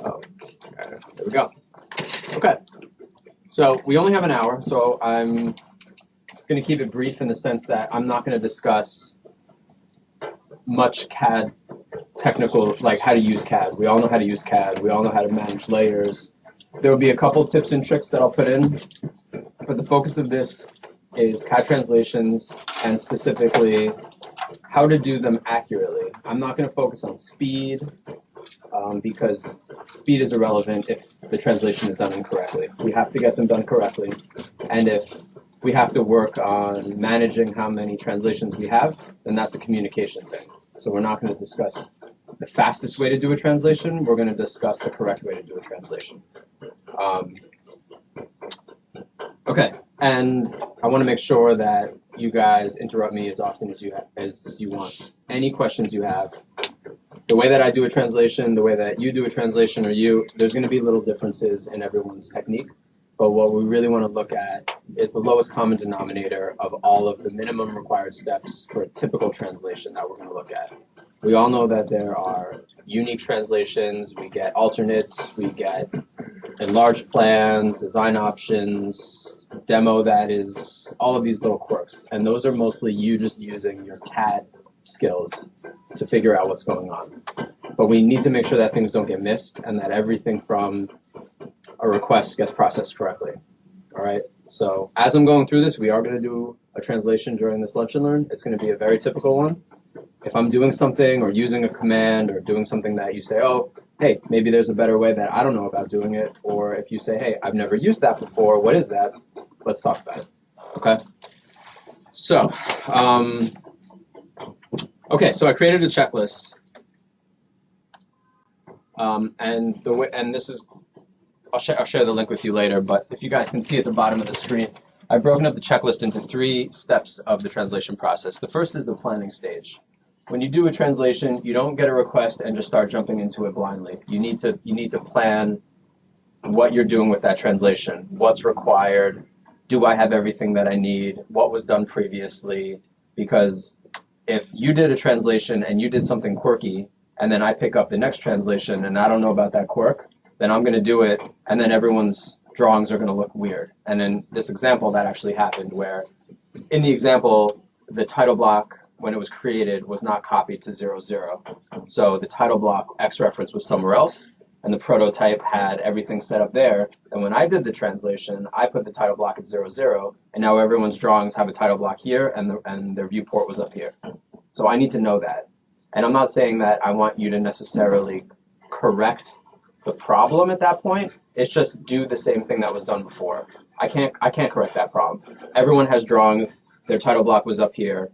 Okay, there we go. Okay, so we only have an hour, so I'm going to keep it brief in the sense that I'm not going to discuss much CAD technical, like how to use CAD. We all know how to use CAD. We all know how to manage layers. There will be a couple tips and tricks that I'll put in, but the focus of this is CAD translations and specifically how to do them accurately. I'm not going to focus on speed because speed is irrelevant if the translation is done incorrectly. We have to get them done correctly, and if we have to work on managing how many translations we have, then that's a communication thing. So we're not going to discuss the fastest way to do a translation. We're going to discuss the correct way to do a translation. Okay, and I want to make sure that you guys interrupt me as often as you want. Any questions you have. The way that I do a translation, the way that you do a translation, there's going to be little differences in everyone's technique. But what we really want to look at is the lowest common denominator of all of the minimum required steps for a typical translation that we're going to look at. We all know that there are unique translations, we get alternates, we get enlarged plans, design options, demo that is, all of these little quirks. And those are mostly you just using your CAD skills to figure out what's going on. But we need to make sure that things don't get missed and that everything from a request gets processed correctly. All right, so as I'm going through this, we are going to do a translation during this lunch and learn. It's going to be a very typical one. If I'm doing something or using a command or doing something that you say, oh, hey, maybe there's a better way that I don't know about doing it, or if you say, hey, I've never used that before, what is that? Let's talk about it, okay? So, so I created a checklist, and this is, I'll share the link with you later, but if you guys can see at the bottom of the screen, I've broken up the checklist into 3 steps of the translation process. The first is the planning stage. When you do a translation, you don't get a request and just start jumping into it blindly. You need to plan what you're doing with that translation. What's required? Do I have everything that I need? What was done previously? Because if you did a translation and you did something quirky, and then I pick up the next translation and I don't know about that quirk, then I'm going to do it, and then everyone's drawings are going to look weird. And in this example, that actually happened, where in the example, the title block, when it was created, was not copied to 0, 0. So the title block X reference was somewhere else, and the prototype had everything set up there. And when I did the translation, I put the title block at 0, 0, and now everyone's drawings have a title block here, and their viewport was up here. So I need to know that. And I'm not saying that I want you to necessarily correct the problem at that point. It's just do the same thing that was done before. I can't correct that problem. Everyone has drawings. Their title block was up here.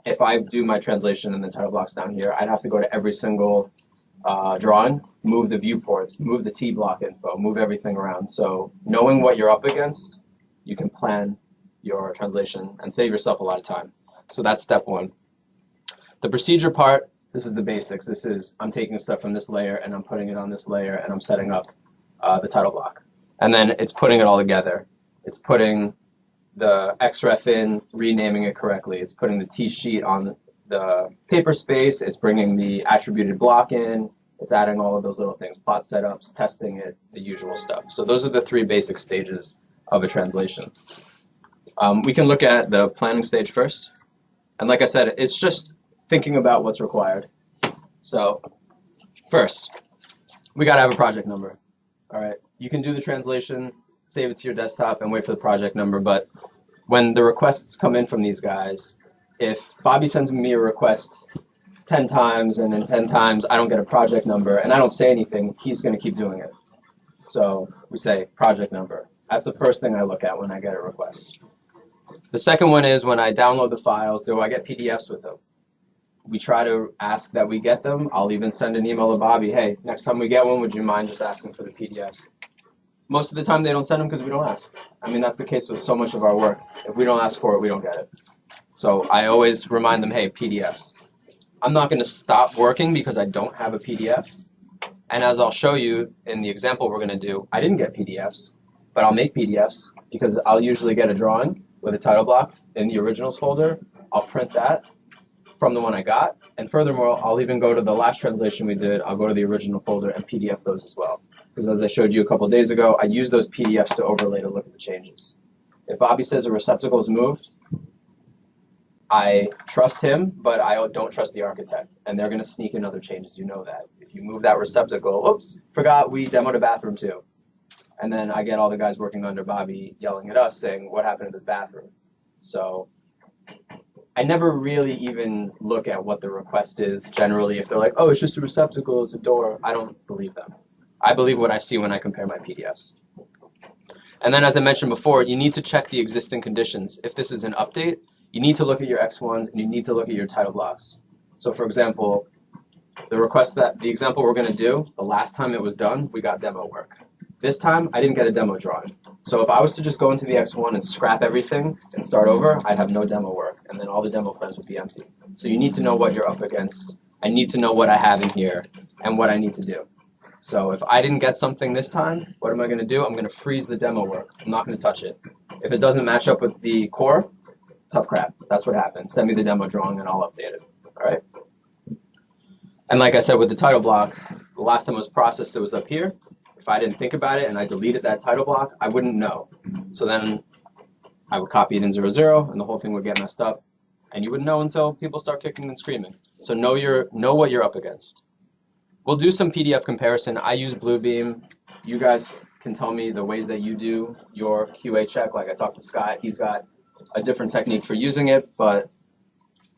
If I do my translation and the title block's down here, I'd have to go to every single drawing, move the viewports, move the T block info, move everything around. So knowing what you're up against, you can plan your translation and save yourself a lot of time. So that's step 1. The procedure part, this is the basics. This is, I'm taking stuff from this layer and I'm putting it on this layer and I'm setting up the title block. And then it's putting it all together. It's putting the XREF in, renaming it correctly. It's putting the T sheet on the paper space. It's bringing the attributed block in. It's adding all of those little things, plot setups, testing it, the usual stuff. So those are the 3 basic stages of a translation. We can look at the planning stage first. And like I said, it's just thinking about what's required. So first, we got to have a project number. All right, you can do the translation, save it to your desktop, and wait for the project number. But when the requests come in from these guys, if Bobby sends me a request 10 times and then 10 times I don't get a project number and I don't say anything, he's going to keep doing it. So we say project number. That's the first thing I look at when I get a request. The second one is when I download the files, do I get PDFs with them? We try to ask that we get them. I'll even send an email to Bobby, hey, next time we get one, would you mind just asking for the PDFs? Most of the time they don't send them because we don't ask. I mean, that's the case with so much of our work. If we don't ask for it, we don't get it. So I always remind them, hey, PDFs. I'm not going to stop working because I don't have a PDF. And as I'll show you in the example we're going to do, I didn't get PDFs, but I'll make PDFs because I'll usually get a drawing with a title block in the originals folder. I'll print that. from the one I got. And furthermore, I'll even go to the last translation we did. I'll go to the original folder and PDF those as well. Because as I showed you a couple of days ago, I use those PDFs to overlay to look at the changes. If Bobby says a receptacle is moved, I trust him, but I don't trust the architect. And they're going to sneak in other changes. You know that. If you move that receptacle, oops, forgot we demoed a bathroom too. And then I get all the guys working under Bobby yelling at us saying, what happened to this bathroom? So I never really even look at what the request is generally. If they're like, oh, it's just a receptacle, it's a door, I don't believe them. I believe what I see when I compare my PDFs. And then as I mentioned before, you need to check the existing conditions. If this is an update, you need to look at your X1s and you need to look at your title blocks. So for example, the example we're going to do, the last time it was done, we got demo work. This time, I didn't get a demo drawing. So if I was to just go into the X1 and scrap everything and start over, I'd have no demo work, and then all the demo plans would be empty. So you need to know what you're up against. I need to know what I have in here and what I need to do. So if I didn't get something this time, what am I going to do? I'm going to freeze the demo work. I'm not going to touch it. If it doesn't match up with the core, tough crap. That's what happened. Send me the demo drawing and I'll update it. All right. And like I said, with the title block, the last time it was processed, it was up here. If I didn't think about it and I deleted that title block, I wouldn't know. So then I would copy it in 00 and the whole thing would get messed up. And you wouldn't know until people start kicking and screaming. So know what you're up against. We'll do some PDF comparison. I use Bluebeam. You guys can tell me the ways that you do your QA check. Like I talked to Scott, he's got a different technique for using it, but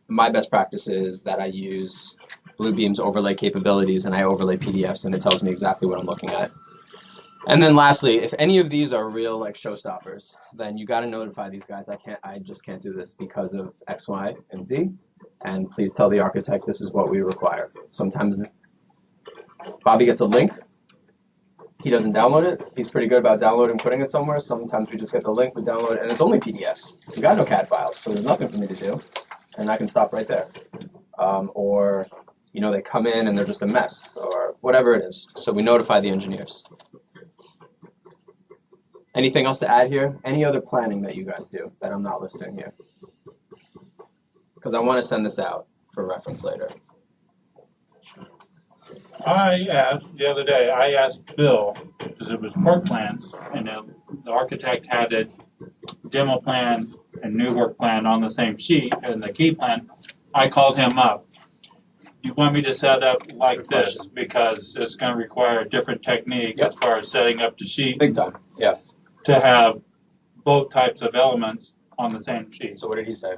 my best practice is that I use Bluebeam's overlay capabilities and I overlay PDFs and it tells me exactly what I'm looking at. And then lastly, if any of these are real like showstoppers, then you got to notify these guys. I just can't do this because of X, Y, and Z. And please tell the architect this is what we require. Sometimes Bobby gets a link. He doesn't download it. He's pretty good about downloading and putting it somewhere. Sometimes we just get the link, we download it, and it's only PDFs. We got no CAD files, so there's nothing for me to do. And I can stop right there. Or, you know, they come in and they're just a mess, or whatever it is. So we notify the engineers. Anything else to add here? Any other planning that you guys do that I'm not listing here? Because I want to send this out for reference later. I asked the other day, I asked Bill, because it was work plans, and the architect had a demo plan and new work plan on the same sheet, and the key plan. I called him up. You want me to set up like this because it's going to require a different technique as far as setting up the sheet. Big time, yeah. To have both types of elements on the same sheet. So what did he say?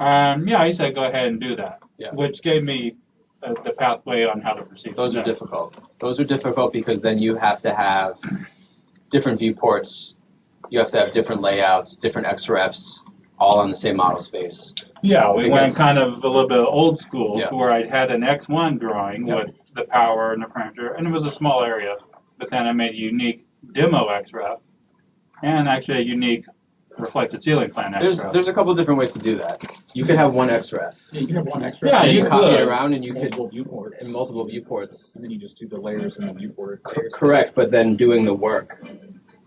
Yeah, he said go ahead and do that, yeah. Which gave me the pathway on how to proceed. Those are difficult. Those are difficult because then you have to have different viewports. You have to have different layouts, different XREFs, all on the same model space. Yeah, we went kind of a little bit old school yeah. to where I had an X1 drawing with the power and the printer, and it was a small area. But then I made a unique demo XREF and actually a unique reflected ceiling plan XREF. There's a couple of different ways to do that. You could have one XREF. Yeah, you can have one XREF. Yeah, and you copy could. it around and you multiple could viewports. in multiple viewports. And then you just do the layers in the viewport. Correct, but then doing the work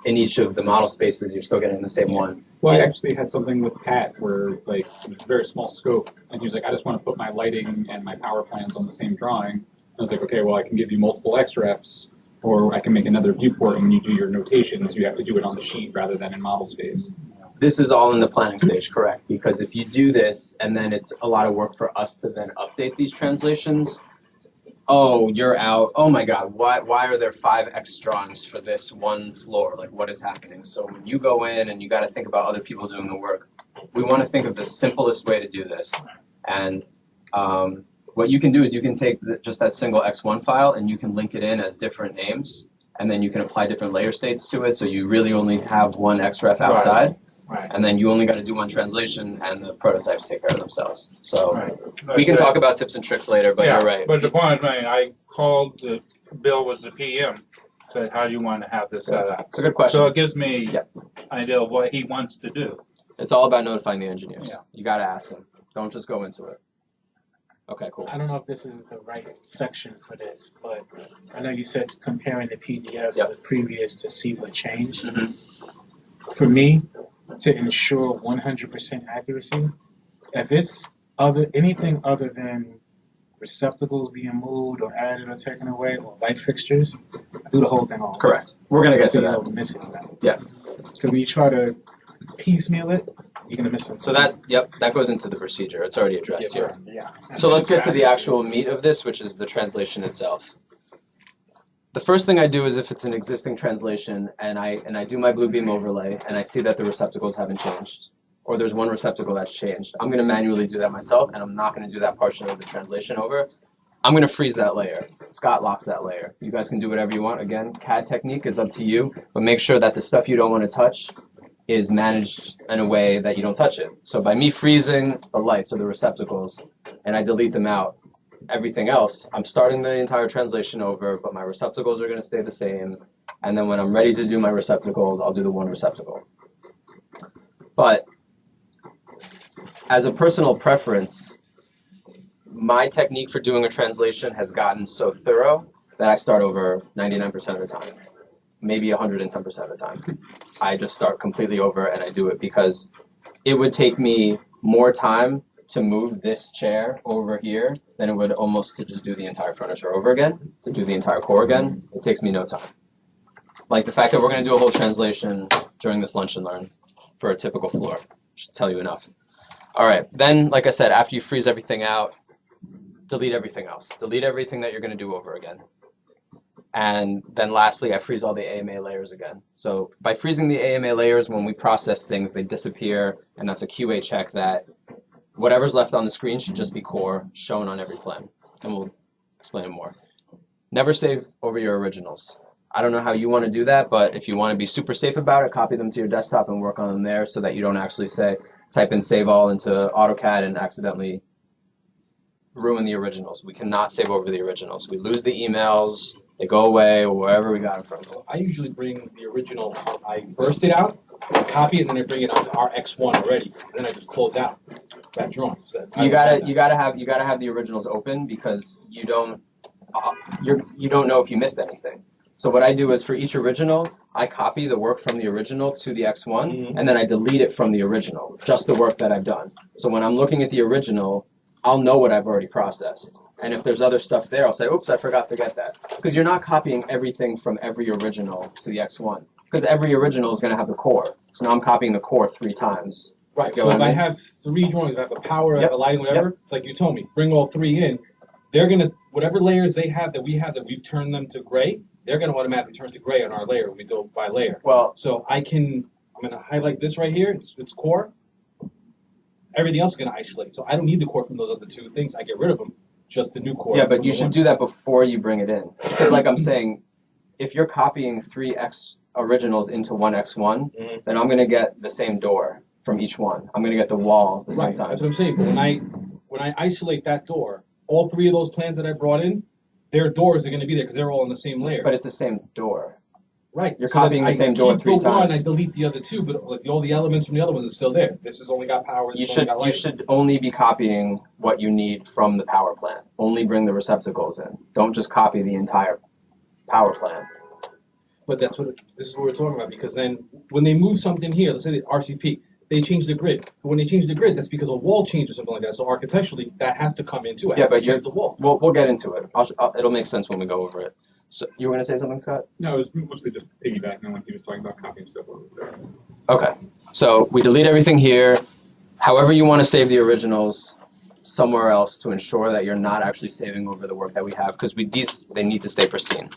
in each of the model spaces, you're still getting the same one. Well, I actually had something with Pat where like it was a very small scope, and he was like, I just want to put my lighting and my power plans on the same drawing. And I was like, okay, well, I can give you multiple XREFs, or I can make another viewport, and when you do your notations, you have to do it on the sheet rather than in model space. This is all in the planning stage, correct? Because if you do this, and then it's a lot of work for us to then update these translations, oh, you're out. Oh my God, why are there 5X drawings for this one floor? Like, what is happening? So when you go in and you got to think about other people doing the work, we want to think of the simplest way to do this. And what you can do is you can take just that single X1 file and you can link it in as different names, and then you can apply different layer states to it. So you really only have one XREF outside. Right. And then you only got to do one translation, and the prototypes take care of themselves. So Right. we can talk about tips and tricks later, but you're right. But the point is, I called, Bill was the PM, said, how do you want to have this set up? It's a good question. So it gives me Yeah. an idea of what he wants to do. It's all about notifying the engineers. Yeah. You got to ask them. Don't just go into it. Okay, cool. I don't know if this is the right section for this, but I know you said comparing the PDFs Yep. with previous to see what changed. Mhm. For me, to ensure 100% accuracy, if it's anything other than receptacles being moved or added or taken away or light fixtures, I do the whole thing all over. Correct. We're gonna get So to you that. don't miss anything. Yeah. Because when you try to piecemeal it, you're gonna miss something. So that goes into the procedure. It's already addressed here. Yeah. So let's get to the actual meat of this, which is the translation itself. The first thing I do is if it's an existing translation and I do my blue beam overlay and I see that the receptacles haven't changed, or there's one receptacle that's changed, I'm going to manually do that myself, and I'm not going to do that portion of the translation over. I'm going to freeze that layer. Scott locks that layer. You guys can do whatever you want. Again, CAD technique is up to you, but make sure that the stuff you don't want to touch is managed in a way that you don't touch it. So by me freezing the lights or the receptacles and I delete them out, everything else, I'm starting the entire translation over, but my receptacles are going to stay the same. And then when I'm ready to do my receptacles, I'll do the one receptacle. But as a personal preference, my technique for doing a translation has gotten so thorough that I start over 99% of the time, maybe 110% of the time. I just start completely over and I do it because it would take me more time to move this chair over here than it would almost to just do the entire furniture over again, to do the entire core again. It takes me no time. Like the fact that we're going to do a whole translation during this lunch and learn for a typical floor should tell you enough. All right, then, like I said, after you freeze everything out, delete everything else. Delete everything that you're going to do over again. And then lastly, I freeze all the AMA layers again. So by freezing the AMA layers, when we process things, they disappear, and that's a QA check that whatever's left on the screen should just be core, shown on every plan. And we'll explain it more. Never save over your originals. I don't know how you want to do that, but if you want to be super safe about it, copy them to your desktop and work on them there so that you don't actually type in save all into AutoCAD and accidentally ruin the originals. We cannot save over the originals. We lose the emails, they go away, or wherever we got them from. I usually bring the original, I burst it out, I copy it, and then I bring it onto our X1 already. And then I just close out that drawing. So that You gotta have the originals open because you don't know if you missed anything. So what I do is for each original, I copy the work from the original to the X1, and then I delete it from the original, just the work that I've done. So when I'm looking at the original, I'll know what I've already processed. And if there's other stuff there, I'll say, oops, I forgot to get that. Because you're not copying everything from every original to the X1. Because every original is going to have the core. So now I'm copying the core 3 times. Right, so if I have 3 drawings, I have a power, I have a lighting, whatever, it's like you told me, bring all 3 in, they're going to, whatever layers they have that we've turned them to gray, they're going to automatically turn to gray on our layer when we do it by layer. Well, so I'm going to highlight this right here, it's core. Everything else is going to isolate. So I don't need the core from those other 2 things. I get rid of them, just the new core. Yeah, but you should do that before you bring it in. Because like I'm saying, if you're copying 3 originals into one X1, then I'm going to get the same door from each one. I'm going to get the wall at the same time. That's what I'm saying. But when I isolate that door, all 3 of those plans that I brought in, their doors are going to be there because they're all on the same layer. But it's the same door. Right. You're copying the same door 3 times. I keep the one, I delete the other 2, but like all the elements from the other ones are still there. This has only got power. You should only be copying what you need from the power plan. Only bring the receptacles in. Don't just copy the entire power plan. But this is what we're talking about, because then when they move something here, let's say the RCP, they change the grid. But when they change the grid, that's because a wall change or something like that. So architecturally, that has to come into it. Yeah, but change the wall. We'll get into it. It'll make sense when we go over it. So you were going to say something, Scott? No, it was mostly just piggybacking on what he was talking about, copying stuff over there. Okay. So we delete everything here. However you want to save the originals somewhere else to ensure that you're not actually saving over the work that we have, because they need to stay pristine.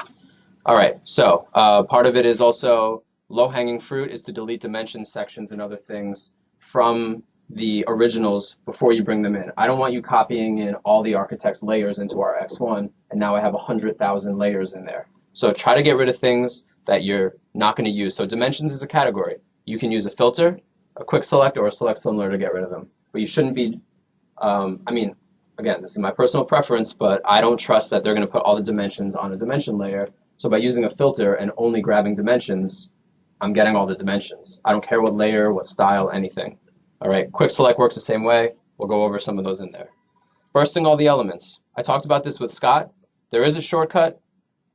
All right. So part of it is also low-hanging fruit is to delete dimensions, sections, and other things from the originals before you bring them in. I don't want you copying in all the architect's layers into our X1, and now I have 100,000 layers in there. So try to get rid of things that you're not going to use. So dimensions is a category. You can use a filter, a quick select, or a select similar to get rid of them. But you shouldn't be, again, this is my personal preference, but I don't trust that they're going to put all the dimensions on a dimension layer. So by using a filter and only grabbing dimensions, I'm getting all the dimensions. I don't care what layer, what style, anything. All right, quick select works the same way. We'll go over some of those in there. Bursting all the elements. I talked about this with Scott. There is a shortcut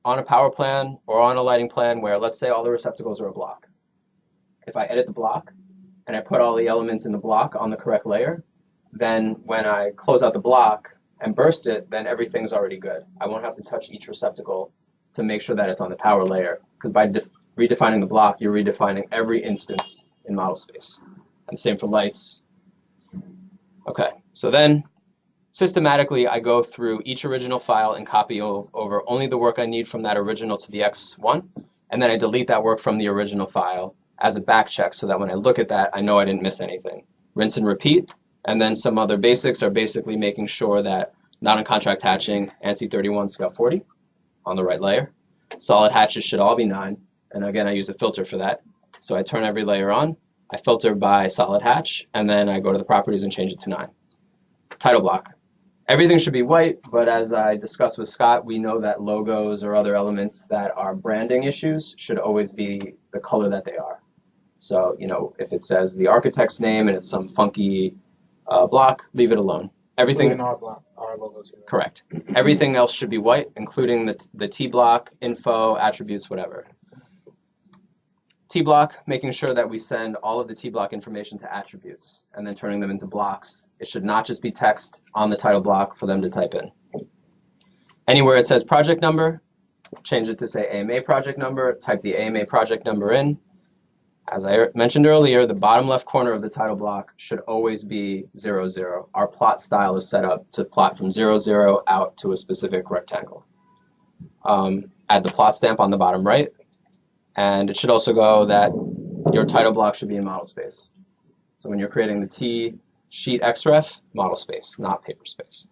on a power plan or on a lighting plan where, let's say all the receptacles are a block. If I edit the block and I put all the elements in the block on the correct layer, then when I close out the block and burst it, then everything's already good. I won't have to touch each receptacle to make sure that it's on the power layer, because by redefining the block, you're redefining every instance in model space. And same for lights. Okay, so then systematically, I go through each original file and copy over only the work I need from that original to the X1, and then I delete that work from the original file as a back check so that when I look at that, I know I didn't miss anything. Rinse and repeat, and then some other basics are basically making sure that not on contract hatching, ANSI 31 scale 40 on the right layer. Solid hatches should all be 9, and again, I use a filter for that. So I turn every layer on, I filter by solid hatch, and then I go to the properties and change it to 9. Title block. Everything should be white, but as I discussed with Scott, we know that logos or other elements that are branding issues should always be the color that they are. So, you know, if it says the architect's name and it's some funky block, leave it alone. Everything in our logos here. correct. Everything else should be white, including the T block, info, attributes, whatever. T block, making sure that we send all of the T block information to attributes and then turning them into blocks. It should not just be text on the title block for them to type in. Anywhere it says project number, change it to say AMA project number, type the AMA project number in. As I mentioned earlier, the bottom left corner of the title block should always be 0, 0. Our plot style is set up to plot from 0, 0 out to a specific rectangle. Add the plot stamp on the bottom right. And it should also go that your title block should be in model space. So when you're creating the T sheet XREF, model space, not paper space.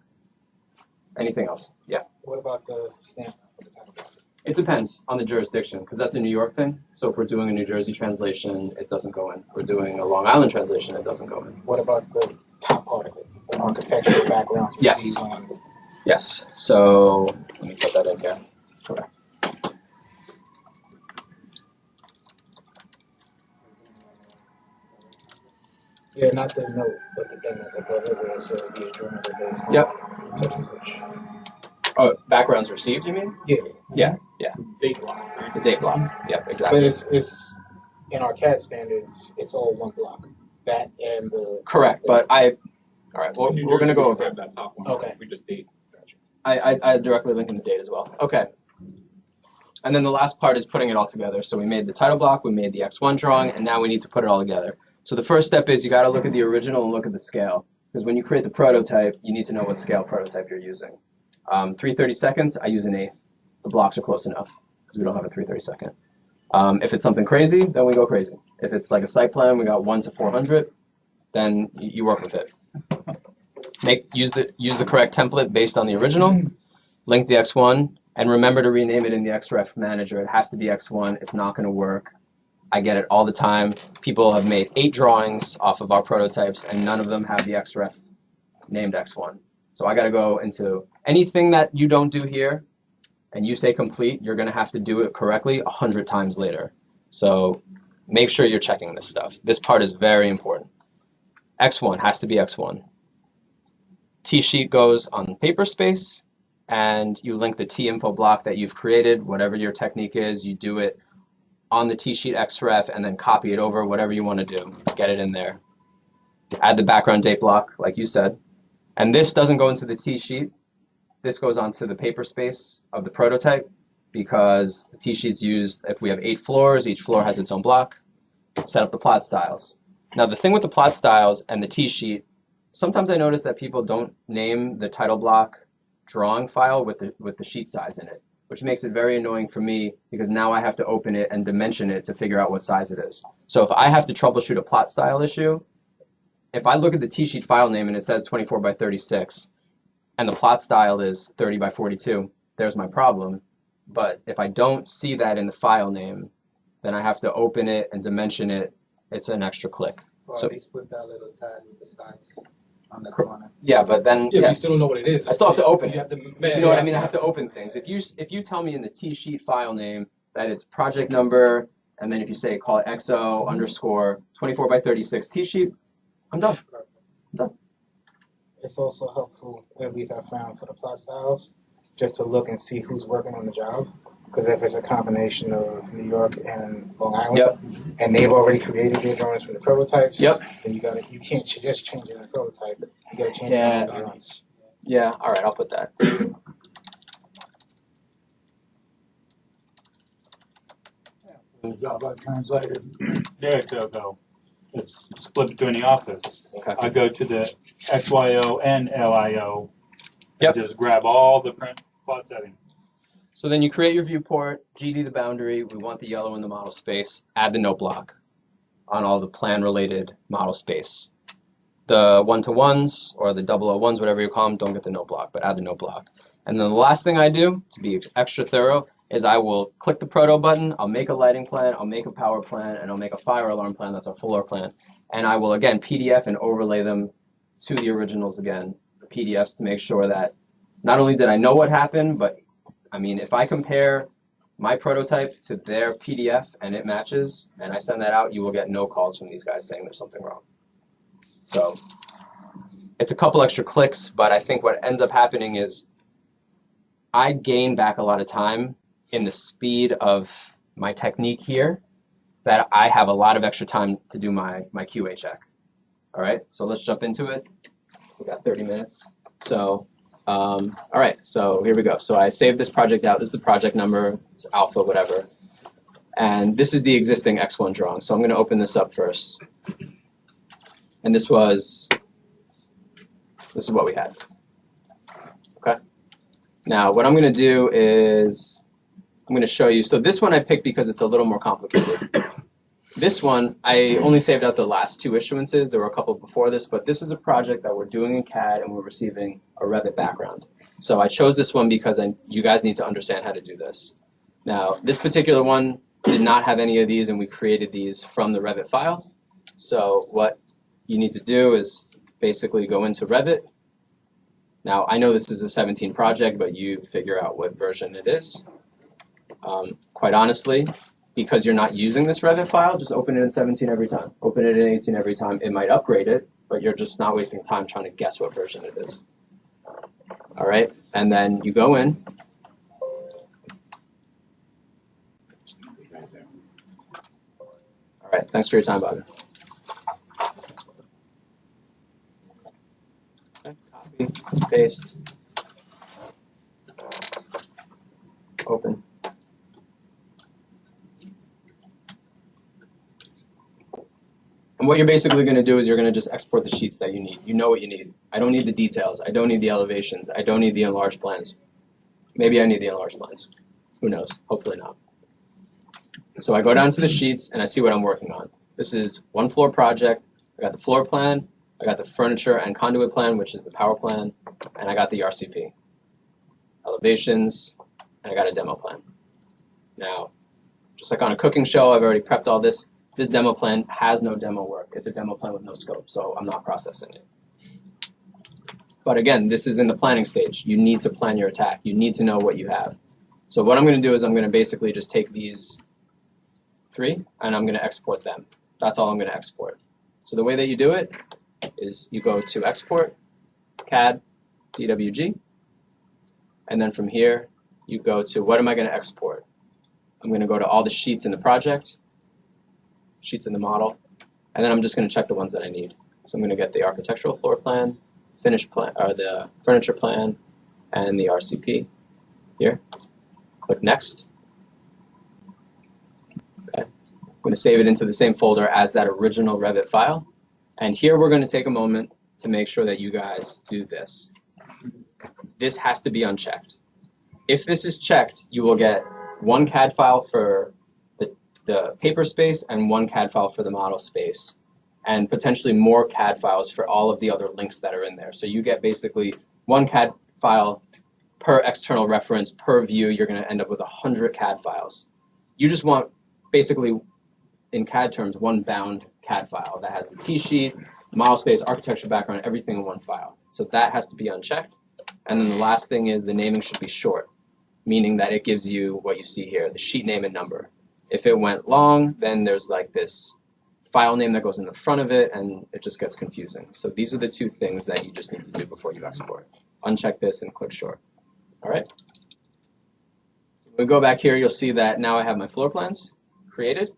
Anything else? Yeah. What about the stamp for the title block? It depends on the jurisdiction, because that's a New York thing. So if we're doing a New Jersey translation, it doesn't go in. If we're doing a Long Island translation, it doesn't go in. What about the top part of it, the architectural backgrounds? Yes. Yes. So let me put that in here. Okay. Yeah, not the note, but the thing that's above it where it says the drawings are based Yep. on such and such. Oh, backgrounds received, you mean? Yeah, Yeah. Date block, right? The date block. Yep, but exactly. it's in our CAD standards, it's all one block. That and the Correct, but all right, well, New we're going to Jersey, go we over it. have that top one. Okay. We just date. I directly link in the date as well. Okay. And then the last part is putting it all together. So we made the title block, we made the X1 drawing, and now we need to put it all together. So the first step is you got to look at the original and look at the scale. Because when you create the prototype, you need to know what scale prototype you're using. 3/32, I use an 1/8. The blocks are close enough because we don't have a 3/32. If it's something crazy, then we go crazy. If it's like a site plan, we got 1 to 400, then you work with it. Use the correct template based on the original, link the X1, and remember to rename it in the XREF manager. It has to be X1. It's not going to work. I get it all the time. People have made 8 drawings off of our prototypes, and none of them have the XREF named X1. So I got to go into anything that you don't do here, and you say complete, you're going to have to do it correctly 100 times later. So make sure you're checking this stuff. This part is very important. X1 has to be X1. T-sheet goes on paper space, and you link the T-info block that you've created, whatever your technique is, you do it on the T-sheet XREF and then copy it over, whatever you want to do. Get it in there. Add the background date block, like you said. And this doesn't go into the T-sheet. This goes onto the paper space of the prototype because the T-sheet's used if we have 8 floors, each floor has its own block. Set up the plot styles. Now the thing with the plot styles and the T-sheet, sometimes I notice that people don't name the title block drawing file with the sheet size in it, which makes it very annoying for me because now I have to open it and dimension it to figure out what size it is. So if I have to troubleshoot a plot style issue, if I look at the T-sheet file name and it says 24 by 36 and the plot style is 30 by 42, there's my problem. But if I don't see that in the file name, then I have to open it and dimension it. It's an extra click. Or So- at least put that little tag with the size on the corner. Yeah, but then Yeah, but you yes. still don't know what it is. I still have to open You it. have to, You know what I mean? I have to open things. If you tell me in the T-sheet file name that it's project number, and then if you say call it XO underscore 24 by 36 T-sheet, I'm done. It's also helpful, at least I found for the plot styles, just to look and see who's working on the job. Because if it's a combination of New York and Long Island, Yep. and they've already created their drawings from the prototypes, Yep. then you can't just change it in the prototype. You gotta change Yeah. it in the drawings. Yeah, all right, I'll put that. The job I translated there to go. It's split between the office. Okay. I go to the XYO and LIO. Yep. And just grab all the print plot settings. So then you create your viewport, GD the boundary, we want the yellow in the model space, add the note block on all the plan-related model space. The one-to-ones or the 001s, whatever you call them, don't get the note block, but add the note block. And then the last thing I do, to be extra thorough, is I will click the proto button, I'll make a lighting plan, I'll make a power plan, and I'll make a fire alarm plan, that's our floor plan. And I will, again, PDF and overlay them to the originals again, the PDFs, to make sure that not only did I know what happened, but I mean, if I compare my prototype to their PDF and it matches, and I send that out, you will get no calls from these guys saying there's something wrong. So it's a couple extra clicks, but I think what ends up happening is I gain back a lot of time in the speed of my technique here, that I have a lot of extra time to do my QA check. All right, so let's jump into it. We got 30 minutes. So, all right, so here we go. So I saved this project out. This is the project number, it's alpha, whatever. And this is the existing X1 drawing. So I'm gonna open this up first. And this is what we had. Okay. Now what I'm going to do is I'm going to show you. So this one I picked because it's a little more complicated. This one I only saved out the last two issuances. There were a couple before this, but this is a project that we're doing in CAD and we're receiving a Revit background. So I chose this one because you guys need to understand how to do this. Now this particular one did not have any of these, and we created these from the Revit file. So what you need to do is basically go into Revit. Now, I know this is a 17 project, but you figure out what version it is. Quite honestly, because you're not using this Revit file, just open it in 17 every time. Open it in 18 every time. It might upgrade it, but you're just not wasting time trying to guess what version it is. All right, and then you go in. All right, thanks for your time, Bobby. Copy, paste, open. And what you're basically going to do is you're going to just export the sheets that you need. You know what you need. I don't need the details. I don't need the elevations. I don't need the enlarged plans. Maybe I need the enlarged plans. Who knows? Hopefully not. So I go down to the sheets and I see what I'm working on. This is one floor project. I got the floor plan. I got the furniture and conduit plan, which is the power plan, and I got the RCP, elevations, and I got a demo plan. Now, just like on a cooking show, I've already prepped all this. This demo plan has no demo work. It's a demo plan with no scope, so I'm not processing it. But again, this is in the planning stage. You need to plan your attack. You need to know what you have. So what I'm going to do is I'm going to basically just take these three, and I'm going to export them. That's all I'm going to export. So the way that you do it is you go to Export, CAD, DWG, and then from here you go to what am I going to export? I'm going to go to all the sheets in the project, sheets in the model, and then I'm just going to check the ones that I need. So I'm going to get the architectural floor plan, finished plan, or the furniture plan, and the RCP here. Click Next. Okay. I'm going to save it into the same folder as that original Revit file. And here we're going to take a moment to make sure that you guys do this. This has to be unchecked. If this is checked, you will get one CAD file for the paper space and one CAD file for the model space, and potentially more CAD files for all of the other links that are in there. So you get basically one CAD file per external reference, per view. You're going to end up with 100 CAD files. You just want basically, in CAD terms, one bound CAD file that has the T-sheet, model space, architecture background, everything in one file. So that has to be unchecked. And then the last thing is the naming should be short, meaning that it gives you what you see here, the sheet name and number. If it went long, then there's like this file name that goes in the front of it, and it just gets confusing. So these are the two things that you just need to do before you export. Uncheck this and click short. All right? So We go back here, you'll see that now I have my floor plans created.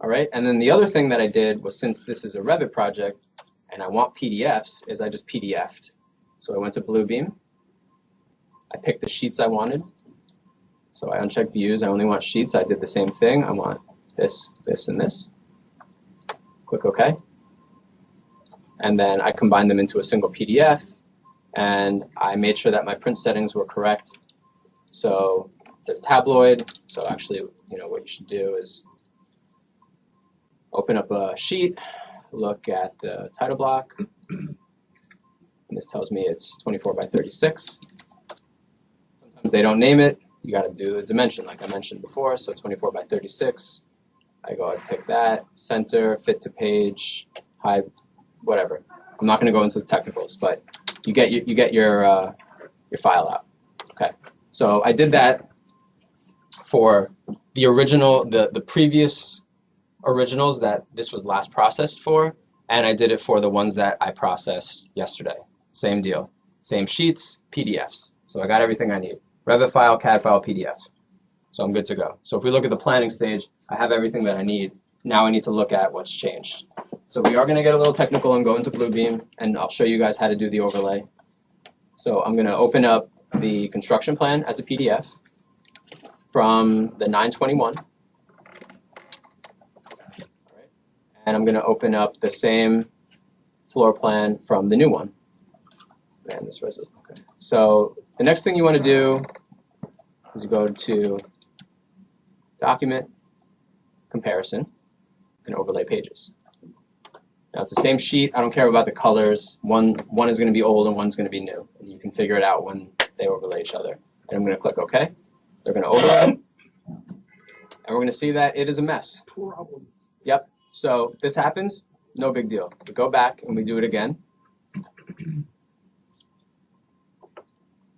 All right, and then the other thing that I did was, since this is a Revit project and I want PDFs, is I just PDF'd. So I went to Bluebeam. I picked the sheets I wanted. So I unchecked views, I only want sheets. I did the same thing. I want this, this, and this. Click OK. And then I combined them into a single PDF, and I made sure that my print settings were correct. So it says tabloid. So actually, what you should do is open up a sheet, look at the title block, and this tells me it's 24 by 36. Sometimes they don't name it. You got to do the dimension like I mentioned before. So 24 by 36. I go and pick that, center, fit to page, height, whatever. I'm not going to go into the technicals, but you get your file out. Okay. So I did that for the original, the previous originals that this was last processed for, and I did it for the ones that I processed yesterday. Same deal. Same sheets, PDFs. So I got everything I need. Revit file, CAD file, PDF. So I'm good to go. So if we look at the planning stage, I have everything that I need. Now I need to look at what's changed. So we are going to get a little technical and go into Bluebeam, and I'll show you guys how to do the overlay. So I'm going to open up the construction plan as a PDF from the 921. And I'm going to open up the same floor plan from the new one. Man, this was okay. So the next thing you want to do is you go to Document, Comparison, and Overlay Pages. Now it's the same sheet. I don't care about the colors. One is going to be old and one's going to be new. And you can figure it out when they overlay each other. And I'm going to click OK. They're going to overlay. And we're going to see that it is a mess. Problem. Yep. So this happens, no big deal. We go back and we do it again.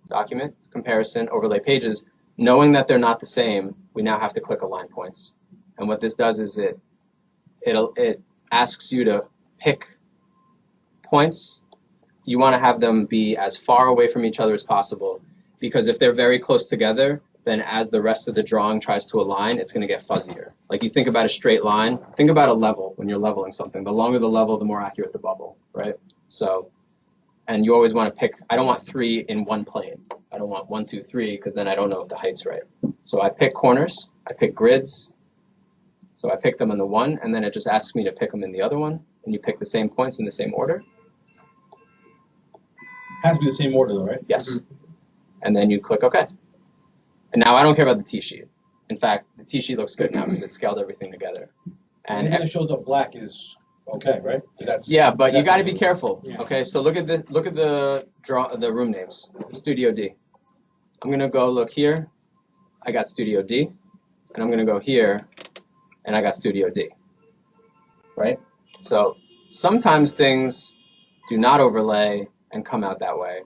Document, Comparison, Overlay Pages. Knowing that they're not the same, we now have to click Align Points. And what this does is it asks you to pick points. You want to have them be as far away from each other as possible, because if they're very close together, then as the rest of the drawing tries to align, it's going to get fuzzier. Like you think about a straight line, think about a level when you're leveling something. The longer the level, the more accurate the bubble, right? So, and you always want to pick, I don't want 3 in one plane. I don't want 1, 2, 3, because then I don't know if the height's right. So I pick corners, I pick grids. So I pick them in the one, and then it just asks me to pick them in the other one, and you pick the same points in the same order. Has to be the same order though, right? Yes. And then you click OK. And now I don't care about the T-sheet. In fact, the T-sheet looks good now because it scaled everything together. And anything that shows up black is okay, right? That's yeah, but you got to be careful. Yeah. Okay, so look at the room names. Studio D. I'm gonna go look here. I got Studio D, and I'm gonna go here, and I got Studio D. Right? So sometimes things do not overlay and come out that way.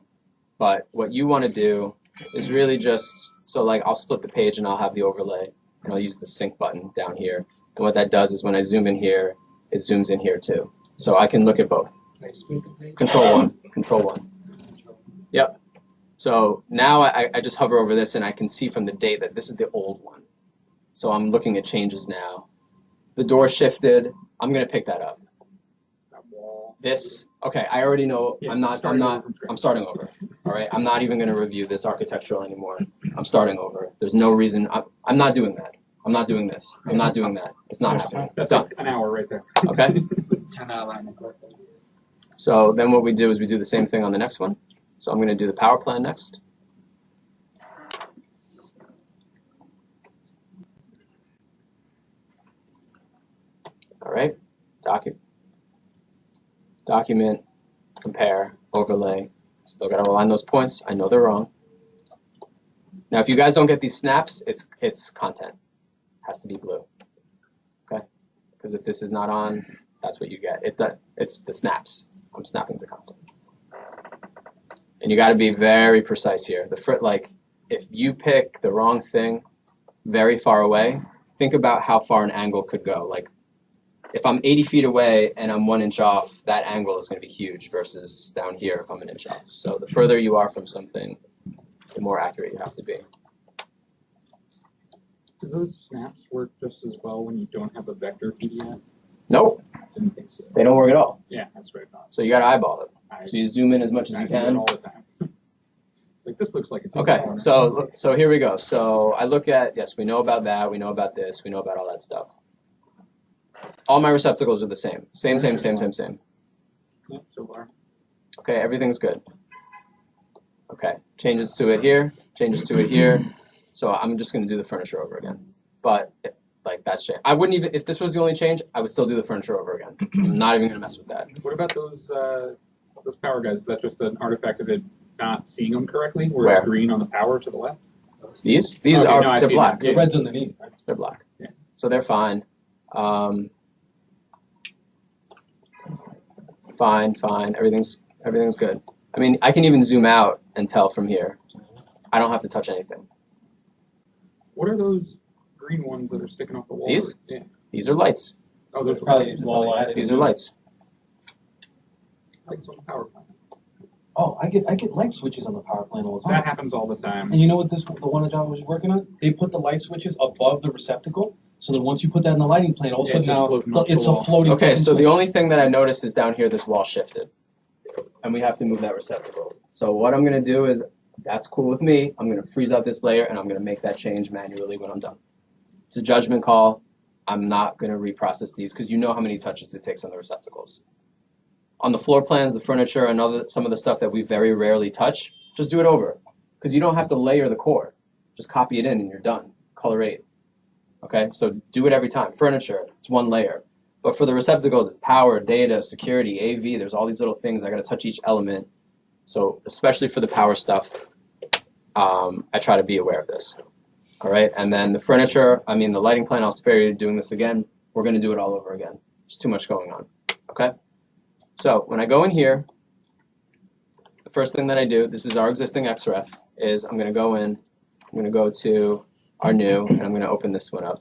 But what you want to do is really just, so like I'll split the page and I'll have the overlay, and I'll use the sync button down here. And what that does is when I zoom in here, it zooms in here too. So I can look at both. Control 1, Control 1. Yep. So now I just hover over this and I can see from the date that this is the old one. So I'm looking at changes now. The door shifted. I'm going to pick that up. This, okay, I already know. I'm starting over. All right, I'm not even going to review this architectural anymore. I'm starting over. There's no reason. I'm not doing that. I'm not doing this. I'm not doing that. It's not happening. That's Done. like an hour right there. Okay. So then what we do is we do the same thing on the next one. So I'm going to do the power plan next. All right. Document, compare, overlay. Still got to align those points. I know they're wrong. Now, if you guys don't get these snaps, it's content. It has to be blue. Okay? Because if this is not on, that's what you get. It's the snaps. I'm snapping to content. And you got to be very precise here. If you pick the wrong thing very far away, think about how far an angle could go. Like, if I'm 80 feet away and I'm 1 inch off, that angle is going to be huge versus down here if I'm an inch off. So the further you are from something, the more accurate you have to be. Do those snaps work just as well when you don't have a vector PDF? Nope, Didn't think so. they don't work at all. Yeah, that's right. So you got to eyeball it. I So you zoom in as much as you do it can. all the time. It's like, this looks like a Okay, corner. so here we go. So I look at, yes, we know about that, we know about this, we know about all that stuff. All my receptacles are the same. Same. Yeah, so far. Okay, everything's good. Okay, changes to it here, changes to it here. So I'm just gonna do the furniture over again. But like that's change. I wouldn't even, if this was the only change, I would still do the furniture over again. I'm not even gonna mess with that. What about those power guys? Is that just an artifact of it not seeing them correctly? Where Where? it's green on the power to the left? These Okay, are, no, I they're see black. them. The red's underneath. Right? They're black. Yeah. So they're fine. Fine. Everything's good. I mean, I can even zoom out and tell from here. I don't have to touch anything. What are those green ones that are sticking off the wall? These? Yeah. These are lights. Oh, those Probably wall lights. These are lights. Lights on the power plant. Oh, I get light switches on the power plant all the time. That happens all the time. And you know what the one that John was working on? They put the light switches above the receptacle, so that once you put that in the lighting plan, all of a Yeah, sudden just now floating off the it's a wall. floating. Okay, fucking so the switch. only thing that I noticed is down here, this wall shifted. And we have to move that receptacle. So what I'm gonna do is, that's cool with me, I'm gonna freeze out this layer and I'm gonna make that change manually when I'm done. It's a judgment call. I'm not gonna reprocess these because you know how many touches it takes on the receptacles. On the floor plans, the furniture, and some of the stuff that we very rarely touch, just do it over. Because you don't have to layer the core. Just copy it in and you're done. Color 8. Okay, so do it every time. Furniture, it's one layer. But for the receptacles, it's power, data, security, AV, there's all these little things. I gotta touch each element. So especially for the power stuff, I try to be aware of this. All right, and then the furniture, the lighting plan, I'll spare you doing this again. We're gonna do it all over again. There's too much going on, okay? So when I go in here, the first thing that I do, this is our existing XREF, is I'm gonna go in, I'm gonna go to our new, and I'm gonna open this one up.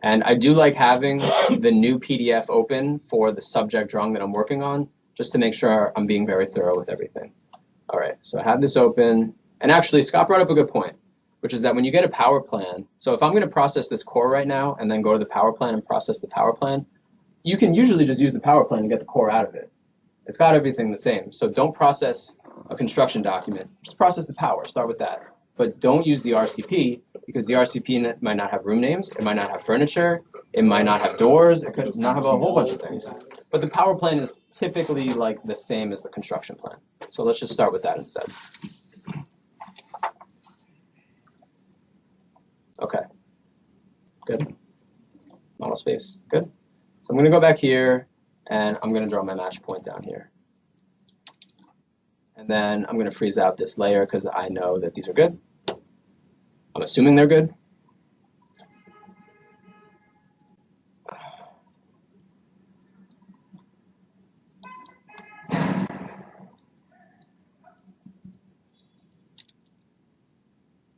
And I do like having the new PDF open for the subject drawing that I'm working on, just to make sure I'm being very thorough with everything. All right, so I have this open, and actually Scott brought up a good point, which is that when you get a power plan, so if I'm gonna process this core right now and then go to the power plan and process the power plan, you can usually just use the power plan and get the core out of it. It's got everything the same. So don't process a construction document. Just process the power. Start with that. But don't use the RCP because the RCP might not have room names. It might not have furniture. It might not have doors. It could not have a whole bunch of things. But the power plan is typically like the same as the construction plan. So let's just start with that instead. Okay. Good. Model space. Good. So I'm going to go back here. And I'm going to draw my match point down here. And then I'm going to freeze out this layer because I know that these are good. I'm assuming they're good.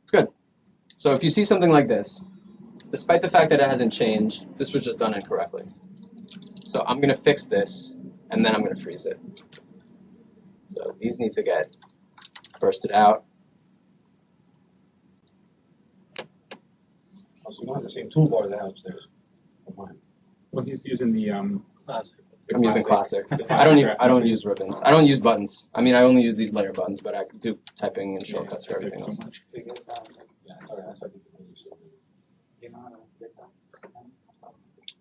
It's good. So if you see something like this, despite the fact that it hasn't changed, this was just done incorrectly. So I'm going to fix this, and then I'm going to freeze it. So these need to get bursted out. Also, you don't have the same toolbar that upstairs. Well, he's using the Classic. I'm using classic. I don't use ribbons. I don't use buttons. I only use these layer buttons, but I do typing and shortcuts for everything else.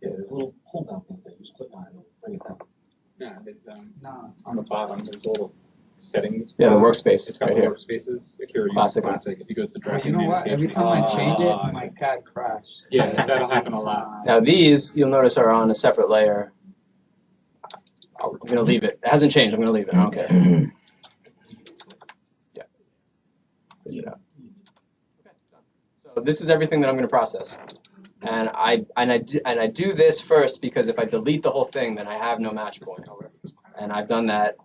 Yeah, there's a little pull down thing that you just click on it and bring it down. Yeah, it's, on the bottom, there's a little settings. Yeah, the bar. workspace It's got right the here. workspaces. If you're using Classic. classic, if you go to Oh, drag you know what? Every time I change it, my CAD crashes. Yeah, that'll happen a lot. Now these, you'll notice, are on a separate layer. I'm going to leave it. It hasn't changed. I'm going to leave it. I don't care. Yeah. Freeze it out. Okay, done. So this is everything that I'm going to process. And I do this first because if I delete the whole thing, then I have no match point. And I've done that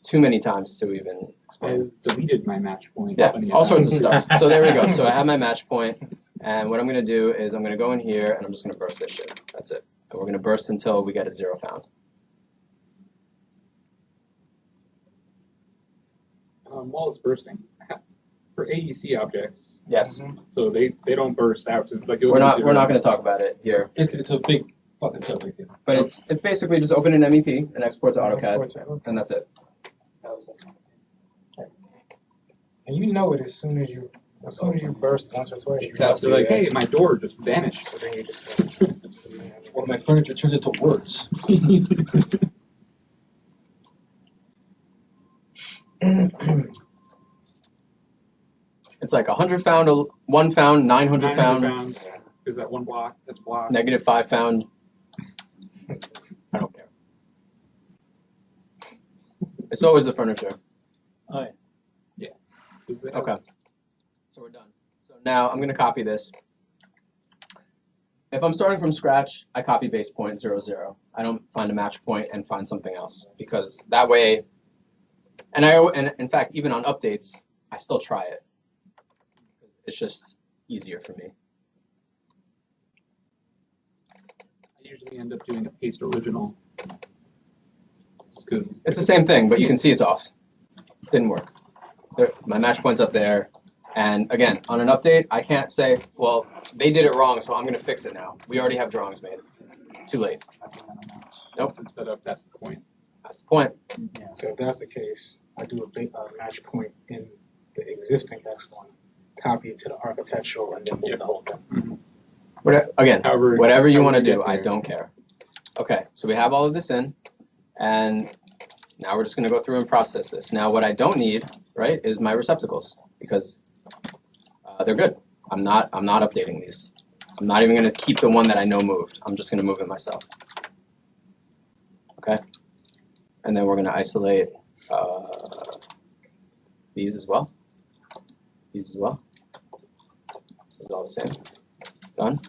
too many times to even I explain. deleted my match point. Yeah, plenty all of sorts of times. stuff. So there we go. So I have my match point, and what I'm going to do is I'm going to go in here and I'm just going to burst this shit. That's it. And we're going to burst until we get a 0 found. While it's bursting, for AEC objects, Yes. so they don't burst out. To, like, We're not going to talk about it here. It's a big fucking subject. Here. But it's basically just open an MEP and export to AutoCAD, and that's it. And you know it as soon as you burst once or twice. You So like, hey, my door just vanished. So then you just. Or my furniture turned into words. It's like 100 found, 1 found, 900 found, Is that one block? That's block. -5 found. I don't care. It's always the furniture. Oh, Yeah. Okay. So we're done. So now I'm going to copy this. If I'm starting from scratch, I copy base point 0, 0. I don't find a match point and find something else, because that way, and in fact, even on updates, I still try it. It's just easier for me. I usually end up doing a paste original. Because It's the same thing, but you can see it's off. Didn't work. My match point's up there. And again, on an update, I can't say, well, they did it wrong, so I'm going to fix it now. We already have drawings made. Too late. Nope. Instead of that's the point. That's the point. So if that's the case, I do a big match point in the existing X1, copy it to the architectural, and then move the whole thing. Again, However- whatever you however want to you get do, I there. don't care. Okay, so we have all of this in, and now we're just going to go through and process this. Now, what I don't need, right, is my receptacles, because they're good. I'm not updating these. I'm not even going to keep the one that I know moved. I'm just going to move it myself. Okay, and then we're going to isolate these as well. These as well. This is all the same. Done.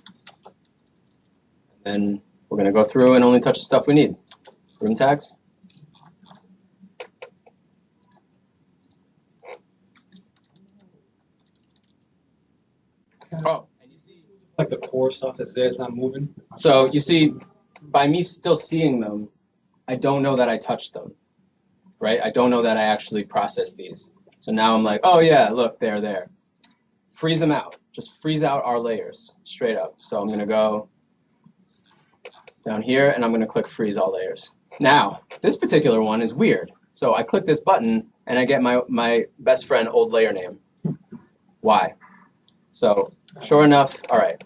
And then we're going to go through and only touch the stuff we need. Room tags. Oh, and you see, Like the core stuff that's there, it's not moving. so you see, by me still seeing them, I don't know that I touched them, right? I don't know that I actually processed these. So now I'm like, oh yeah, look, they're there. Freeze them out. Just freeze out our layers straight up. So I'm going to go down here, and I'm going to click freeze all layers. Now, this particular one is weird. So I click this button, and I get my best friend old layer name. Why? So sure enough, all right.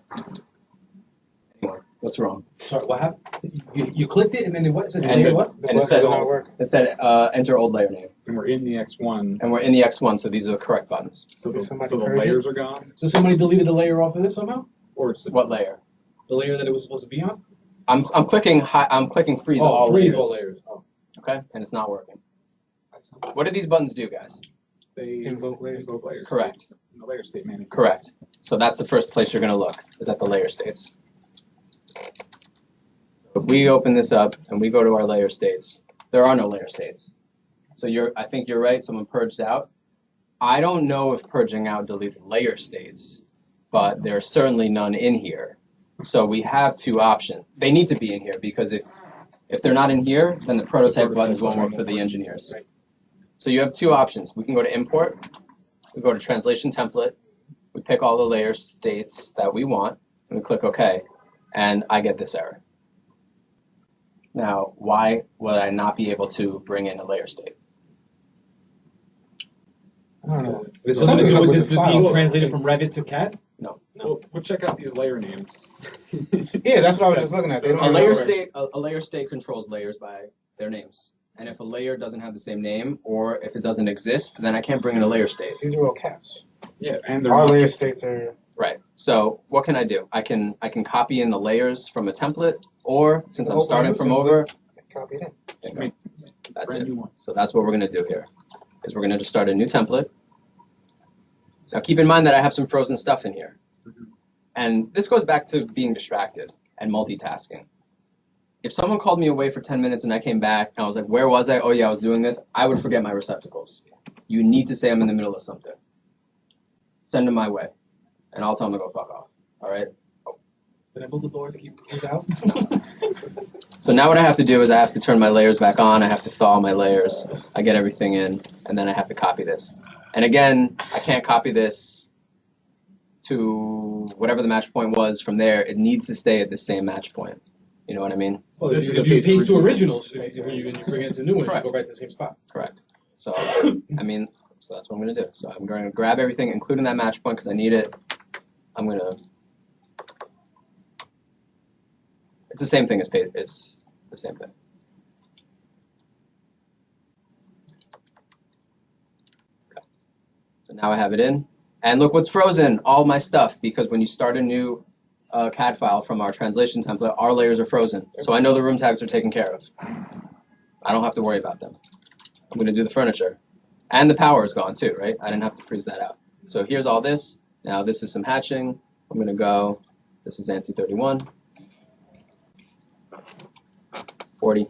Anyway, what's wrong? Sorry, what happened? You clicked it and then what? Said Enter. layer what? The And it buttons said, are not working. enter old layer name. And we're in the X1. And we're in the X1, so these are the correct buttons. So Did the, somebody so the purge it? layers are gone? So somebody deleted the layer off of this somehow? Or it's What layer? The layer that it was supposed to be on? I'm clicking freeze all freeze layers. all layers. Oh. Okay, and it's not working. That's What do these buttons do, guys? they Invoke layers. Correct. In the layer state manager. Correct. So that's the first place you're going to look, is at the layer states. If we open this up and we go to our layer states, there are no layer states. So I think you're right, someone purged out. I don't know if purging out deletes layer states, but there's certainly none in here. So we have two options. They need to be in here, because if they're not in here, then the prototype buttons won't work for the engineers. So you have two options. We can go to import, we go to translation template, we pick all the layer states that we want, and we click OK, and I get this error. Now, why would I not be able to bring in a layer state? I don't know. Is Something's something up with with this the being file. translated from Revit to CAD? We'll check out these layer names. Yeah, that's what I was just looking at. They don't A know. layer state controls layers by their names. And if a layer doesn't have the same name, or if it doesn't exist, then I can't bring in a layer state. These are all caps. Yeah, and they're Our not- layer states are. Right. So what can I do? I can copy in the layers from a template, or since I'm Open a starting new from template. over, Copy it in. there you go. Make That's brand it. new one. So that's what we're going to do here, is we're going to just start a new template. Now keep in mind that I have some frozen stuff in here. And this goes back to being distracted and multitasking. If someone called me away for 10 minutes and I came back and I was like, where was I? Oh yeah, I was doing this. I would forget my receptacles. You need to say I'm in the middle of something. Send them my way, and I'll tell them to go fuck off. All right? Did I move the door to keep it out? So now what I have to do is I have to turn my layers back on. I have to thaw my layers. I get everything in, and then I have to copy this. And again, I can't copy this to whatever the match point was from there. It needs to stay at the same match point. You know what I mean? Well, This if is you, a if you base paste to original. originals, when you bring it to new ones, you Correct. go right to the same spot. Correct. So, I mean, so that's what I'm going to do. So I'm going to grab everything, including that match point, because I need it. I'm going to. It's the same thing as paste. It's the same thing. Okay. So now I have it in. And look what's frozen, all my stuff, because when you start a new CAD file from our translation template, our layers are frozen. So I know the room tags are taken care of. I don't have to worry about them. I'm going to do the furniture. And the power is gone too, right? I didn't have to freeze that out. So here's all this. Now this is some hatching. I'm going to go, this is ANSI 31, 40,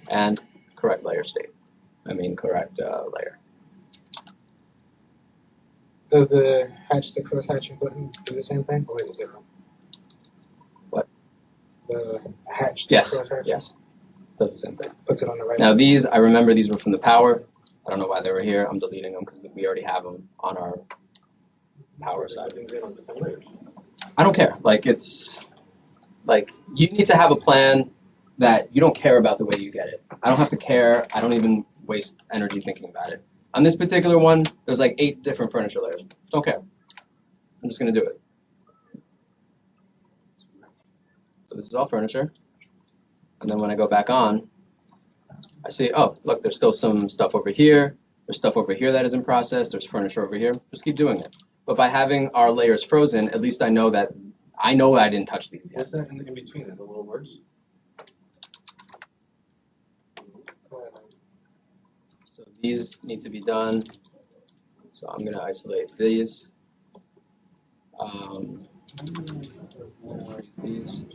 and correct layer state. Correct layer. Does the hatch to cross hatching button do the same thing, or is it different? What? The hatch to Yes, cross hatching yes. Does the same thing. puts it on the right. Now these, I remember these were from the power. I don't know why they were here. I'm deleting them because we already have them on our power side. I don't care. It's like you need to have a plan that you don't care about the way you get it. I don't have to care. I don't even waste energy thinking about it. On this particular one, there's like 8 different furniture layers. Don't care. I'm just gonna do it. So this is all furniture. And then when I go back on, I see, oh, look, there's still some stuff over here. There's stuff over here that is in process. There's furniture over here. Just keep doing it. But by having our layers frozen, at least I know that I didn't touch these yet. What's that in between? There's a little words. So these need to be done. So I'm going to isolate these. Freeze these.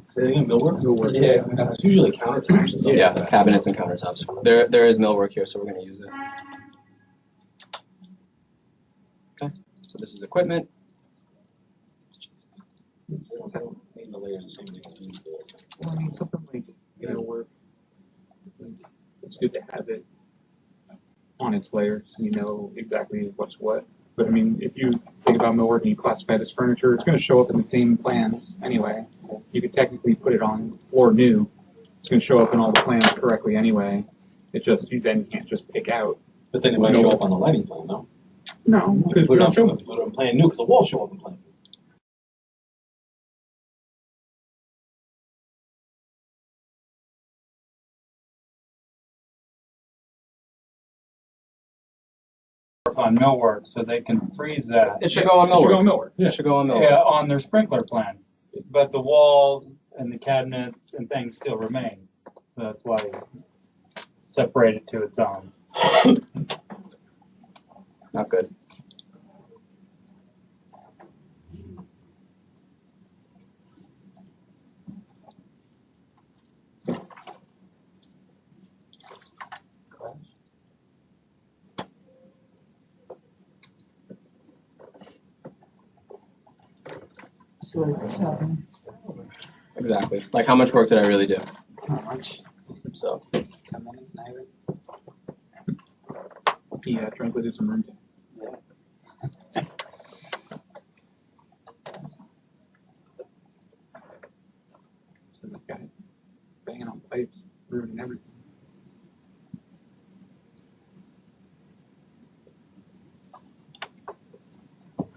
Say it again, millwork? Millwork. Yeah, that's usually countertops. and stuff Yeah, like that. cabinets and countertops. There is millwork here, so we're going to use it. Okay, so this is equipment. They don't name the layers the same thing as we do. Well, something like, where it's good to have it on its layers, so you know exactly what's what. But if you think about millwork and you classify it as furniture, it's going to show up in the same plans anyway. You could technically put it on floor new. It's going to show up in all the plans correctly anyway. It just, you then can't just pick out. But then it might show up on the lighting plan, no? No, because Put we it don't show on, put it on plan new, because the walls show up in plan. On millwork, so they can freeze that. It should go on It should go on millwork. millwork. It should go on millwork. Yeah, on their sprinkler plan, but the walls and the cabinets and things still remain. So that's why separate it to its own. Not good. So like this happened. Exactly. Like how much work did I really do? Not much. So 10 minutes, not even. Yeah, translated some room. So that guy banging on pipes, ruining everything.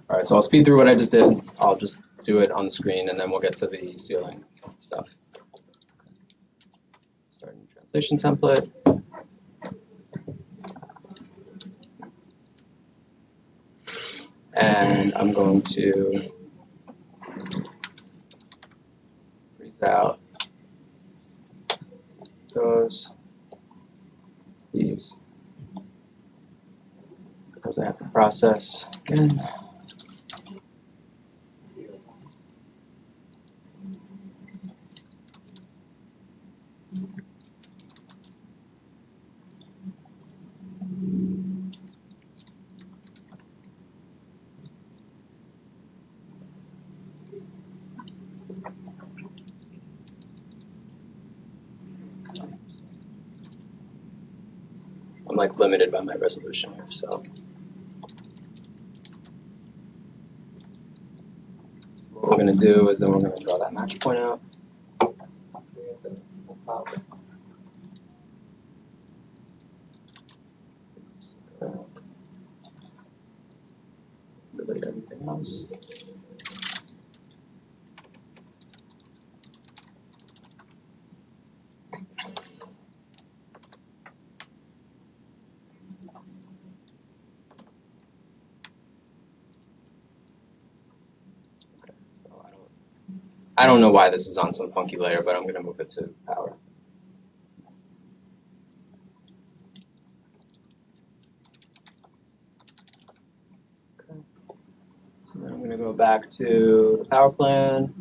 all right, so I'll speed through what I just did. I'll just do it on the screen, and then we'll get to the ceiling stuff. Start a new translation template. And I'm going to freeze out these, because I have to process again. like limited by my resolution here, so. What we're gonna do is then we're gonna draw that match point out. Delete everything else. I don't know why this is on some funky layer, but I'm going to move it to power. Okay. So then I'm going to go back to the power plan.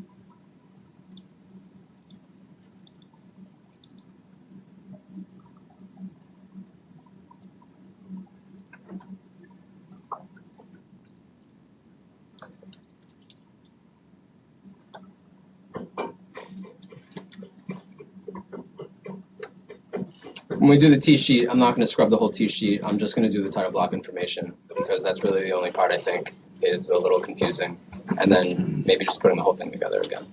When we do the T-sheet, I'm not going to scrub the whole T-sheet. I'm just going to do the title block information because that's really the only part I think is a little confusing. And then maybe just putting the whole thing together again.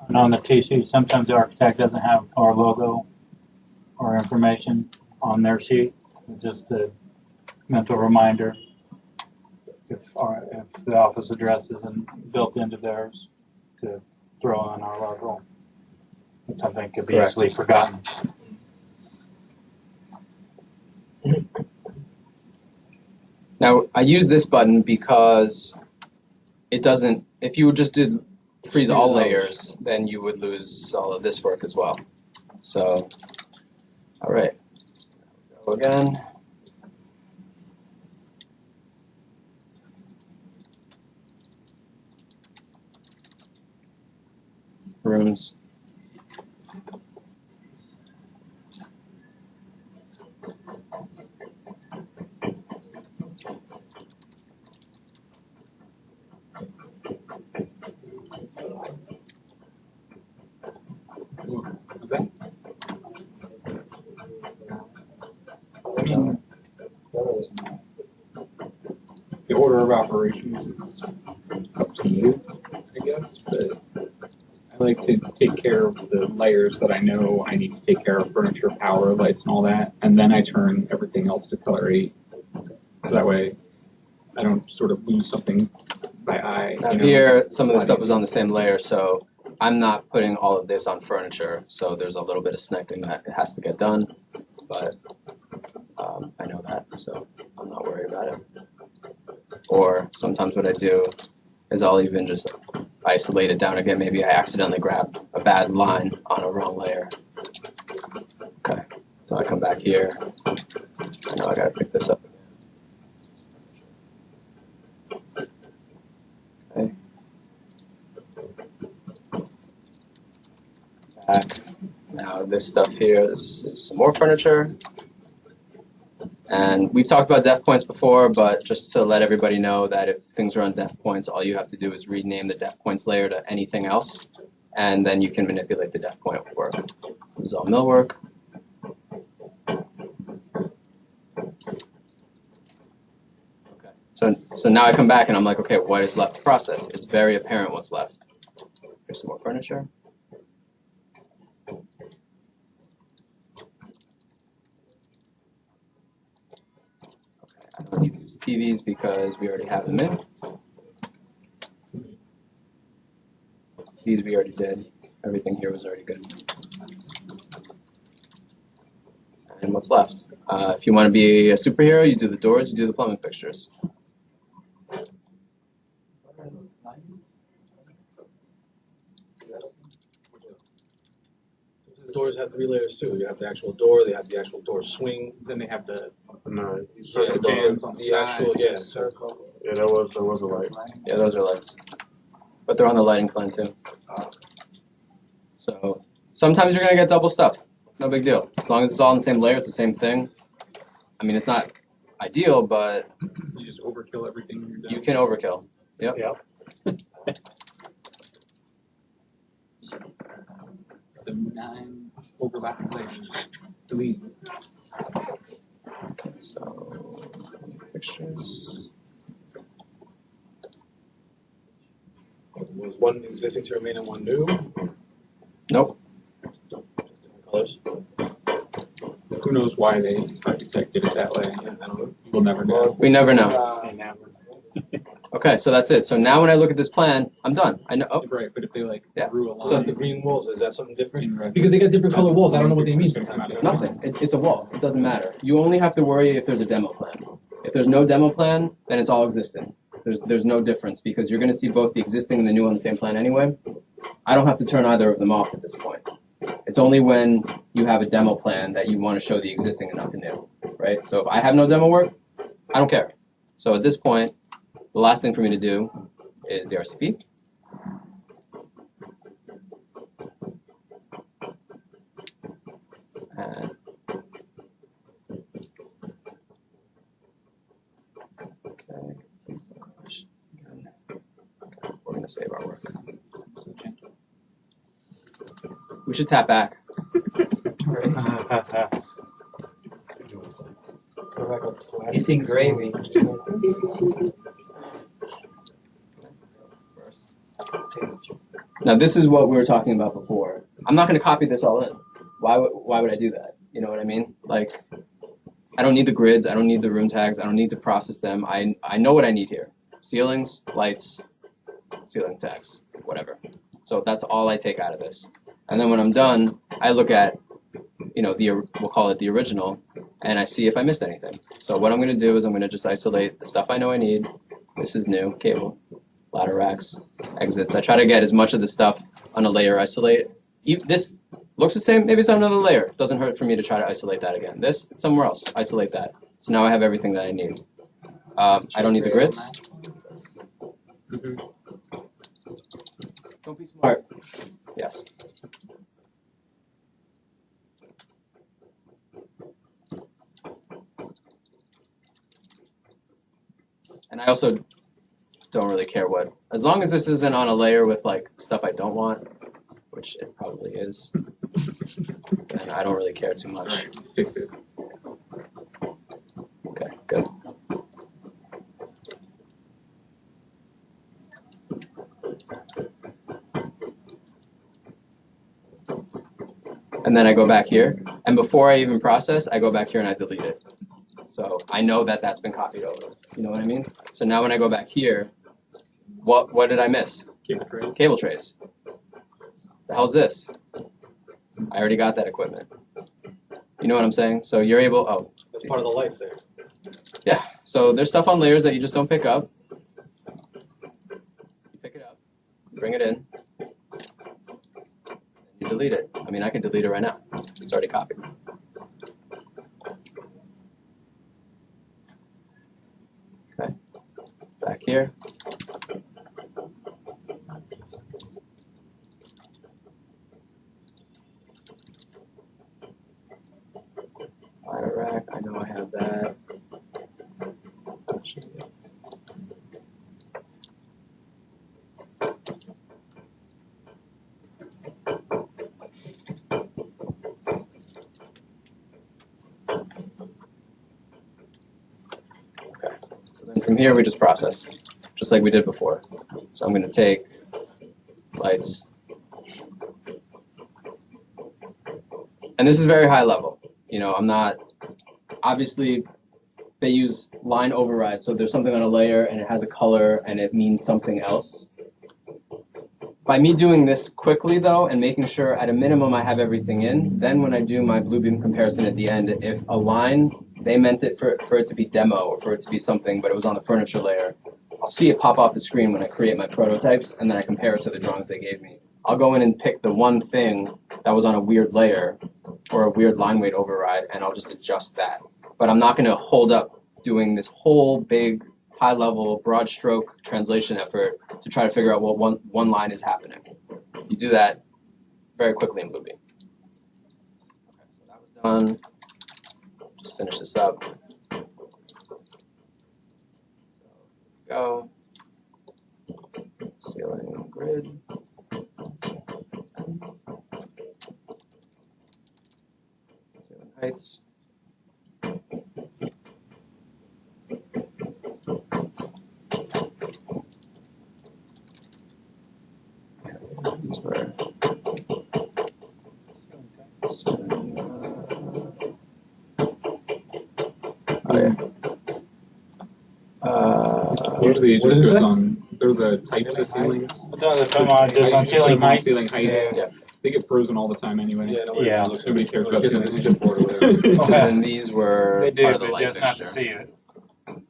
And on the T-sheet, sometimes the architect doesn't have our logo or information on their sheet. Just a mental reminder if the office address isn't built into theirs to throw on our logo. It's something that could be Correct. easily forgotten. Now, I use this button because it doesn't, if you just did freeze all layers, then you would lose all of this work as well. So, all right, go again. Rooms. Was that? I mean, the order of operations is up to you, I guess, but I like to take care of the layers that I know I need to take care of: furniture, power, lights, and all that, and then I turn everything else to color 8. So that way I don't sort of lose something by eye. Now here, some of the stuff was on the same layer, so I'm not putting all of this on furniture, so there's a little bit of snecking that has to get done, but I know that, so I'm not worried about it. Or sometimes what I do is I'll even just isolate it down again. Maybe I accidentally grabbed a bad line on a wrong layer. Okay, so I come back here. I know I gotta pick this up. Okay. Back. Now this stuff here, this is some more furniture. And we've talked about def points before, but just to let everybody know that if things are on def points, all you have to do is rename the def points layer to anything else, and then you can manipulate the def point work. This is all millwork. Okay. So now I come back and I'm like, okay, what is left to process? It's very apparent what's left. Here's some more furniture. I don't need these TVs because we already have them in. These we already did. Everything here was already good. And what's left? If you want to be a superhero, you do the doors, you do the plumbing fixtures. The doors have 3 layers too. You have the actual door, they have the actual door swing. Then they have the Yeah, the actual, yeah. Yeah, there was a light. Yeah, those are lights. but they're on the lighting plan too. So sometimes you're gonna get double stuff. No big deal. As long as it's all in the same layer, it's the same thing. I mean, it's not ideal, but You just overkill everything when you're done. you can overkill. Yep. Yep. 79 overlapping layers. Delete. Okay, so fixtures. Was one existing to remain and one new? Nope. Colors? Who knows why the architect did it that way? Yeah, I don't know. We'll never know. We never know. Enamored. Okay, so that's it. So now when I look at this plan, I'm done. I know. Oh, Right, but if they like Yeah. drew a line. So the green walls, is that something different? in red, Because they got different color walls, I don't know what they mean sometimes. nothing. It's a wall. It doesn't matter. You only have to worry if there's a demo plan. If there's no demo plan, then it's all existing. There's no difference because you're going to see both the existing and the new on the same plan anyway. I don't have to turn either of them off at this point. It's only when you have a demo plan that you want to show the existing and not the new, right? So if I have no demo work, I don't care. So at this point, the last thing for me to do is the RCP. And okay, please don't crash again. Okay, we're going to save our work. We should tap back. Missing gravy. Now this is what we were talking about before. I'm not going to copy this all in. Why would I do that? You know what I mean? Like, I don't need the grids. I don't need the room tags. I don't need to process them. I know what I need here. Ceilings, lights, ceiling tags, whatever. So that's all I take out of this. And then when I'm done, I look at, you know, we'll call it the original, and I see if I missed anything. So what I'm going to do is I'm going to just isolate the stuff I know I need. This is new, cable, ladder racks, exits. I try to get as much of the stuff on a layer isolate. This looks the same, maybe it's on another layer. It doesn't hurt for me to try to isolate that again. This, it's somewhere else, isolate that. So now I have everything that I need. I don't need the grids. Don't be smart. Yes. And I also don't really care what, as long as this isn't on a layer with like stuff I don't want, which it probably is, then I don't really care too much. Right, fix it. Okay, good. And then I go back here, and before I even process, I go back here and I delete it. So I know that that's been copied over. You know what I mean? So now when I go back here, what did I miss? Cable tray. Cable trays. The hell's this? I already got that equipment. You know what I'm saying? So you're able, oh. That's part of the lights there. Yeah, so there's stuff on layers that you just don't pick up. You pick it up, you bring it in, and you delete it. I mean, I can delete it right now. It's already copied. Okay, back here. Ladder rack, I know I have that. Okay, so then from here we just process, just like we did before. So I'm going to take lights, and this is very high level. You know, I'm not, obviously they use line override, so there's something on a layer and it has a color and it means something else. By me doing this quickly though and making sure at a minimum I have everything in, then when I do my blue beam comparison at the end, if a line, they meant it for it to be demo or for it to be something, but it was on the furniture layer, I'll see it pop off the screen when I create my prototypes and then I compare it to the drawings they gave me. I'll go in and pick the one thing that was on a weird layer or a weird line weight override and I'll just adjust that. But I'm not going to hold up doing this whole big high-level, broad-stroke translation effort to try to figure out what one line is happening. You do that very quickly in Bluebeam. Okay, so that was done. Just finish this up. So go. Ceiling grid. Ceiling heights. These were Usually it what just does it goes say? on. They're the types of ceilings. Come on, just on ceiling heights. Ceiling heights. Yeah. They get frozen all the time anyway. Yeah, nobody Yeah. looks Nobody cares about Nobody ceiling gets a board or whatever. Okay. and these were They do, part of the but light just not to fixture. see it.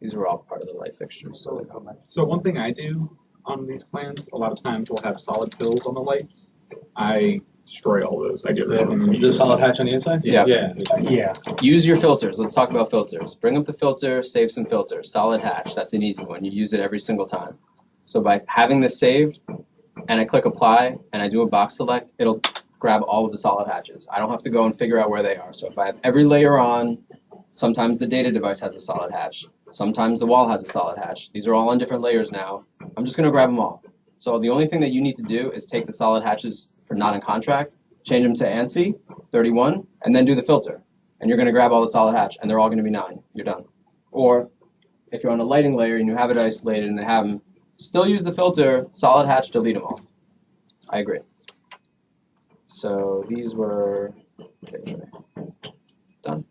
These were all part of the light fixture. So So one thing I do on these plans, a lot of times we'll have solid fills on the lights. I destroy all those. I get rid of them. The solid hatch on the inside? Yeah. Yeah. Yeah. use your filters. Let's talk about filters. Bring up the filter, save some filters. Solid hatch, that's an easy one. You use it every single time. So by having this saved, and I click apply, and I do a box select, it'll grab all of the solid hatches. I don't have to go and figure out where they are. So if I have every layer on, sometimes the data device has a solid hatch. Sometimes the wall has a solid hatch. These are all on different layers now. I'm just gonna grab them all. So the only thing that you need to do is take the solid hatches for not in contract, change them to ANSI 31, and then do the filter. And you're gonna grab all the solid hatch, and they're all gonna be 9. You're done. Or if you're on a lighting layer and you have it isolated and they have them, still use the filter, solid hatch, delete them all. I agree. So these were done.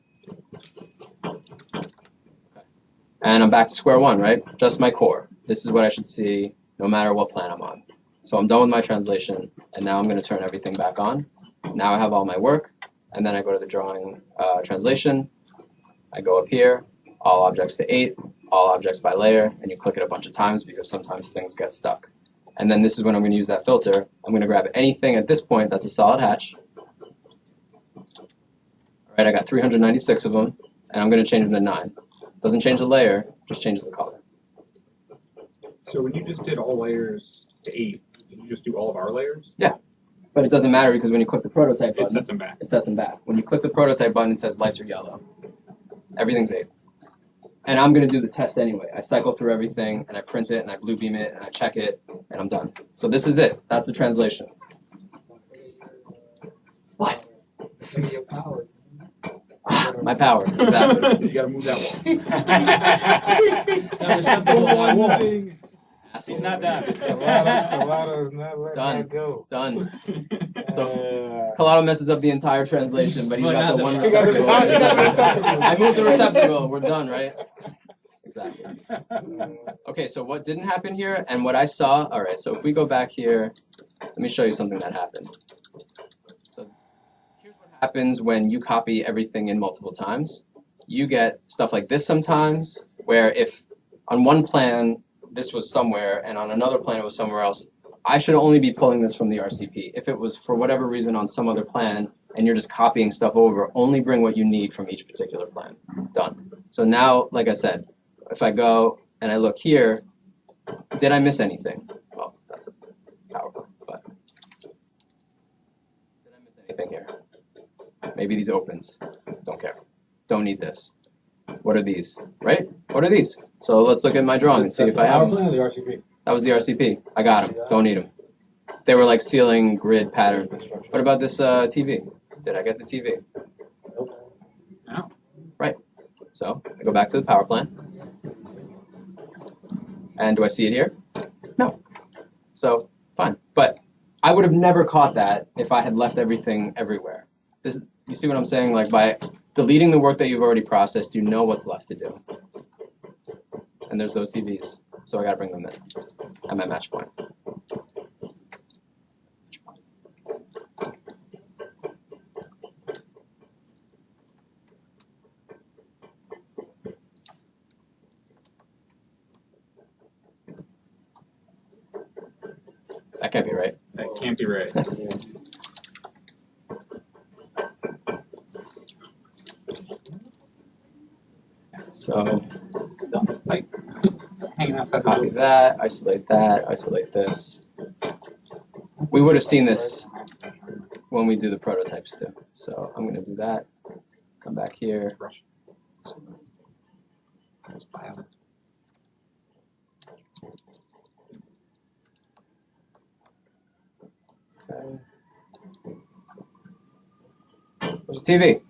And I'm back to square one, right? Just my core. This is what I should see no matter what plan I'm on. So I'm done with my translation, and now I'm going to turn everything back on. Now I have all my work, and then I go to the drawing translation. I go up here, all objects to 8, all objects by layer, and you click it a bunch of times because sometimes things get stuck. And then this is when I'm going to use that filter. I'm going to grab anything at this point that's a solid hatch. All right, I got 396 of them, and I'm going to change them to 9. Doesn't change the layer, just changes the color. So when you just did all layers to 8, did you just do all of our layers? Yeah, but it doesn't matter because when you click the prototype It button, sets them back. it sets them back. When you click the prototype button, it says lights are yellow. Everything's 8. And I'm going to do the test anyway. I cycle through everything, and I print it, and I Bluebeam it, and I check it, and I'm done. So this is it. That's the translation. What? Your power. My power, exactly. You gotta move that Now there's something on the wall. He's not done. Colado's not letting Done. that go. Done. So Collado messes up the entire translation, but he's Well, got not the one the- receptacle. He got the receptacle. I moved the receptacle. We're done, right? Exactly. Okay, so what didn't happen here, and what I saw, all right, so if we go back here, let me show you something that happened. So here's what happens when you copy everything in multiple times. You get stuff like this sometimes, where if on one plan this was somewhere, and on another plan it was somewhere else, I should only be pulling this from the RCP. If it was for whatever reason on some other plan, and you're just copying stuff over, only bring what you need from each particular plan. Done. So now, like I said, if I go and I look here, did I miss anything? Well, that's a PowerPoint, but did I miss anything here? Maybe these opens. Don't care. Don't need this. What are these? Right? What are these? So let's look at my drawing and see That's if the I power have plan them. or the RCP? That was the RCP. I got them. Don't need them. They were like ceiling grid pattern. What about this TV? Did I get the TV? No. Right. So I go back to the power plan. And do I see it here? No. So fine. But I would have never caught that if I had left everything everywhere. This, you see what I'm saying? Like by deleting the work that you've already processed, you know what's left to do. And there's those CVs. So I got to bring them in at my match point. That can't be right. That can't be right. So, Like, hanging outside the Copy building. that, isolate this. We would have seen this when we do the prototypes too. So I'm gonna do that. Come back here. Okay. Where's the TV?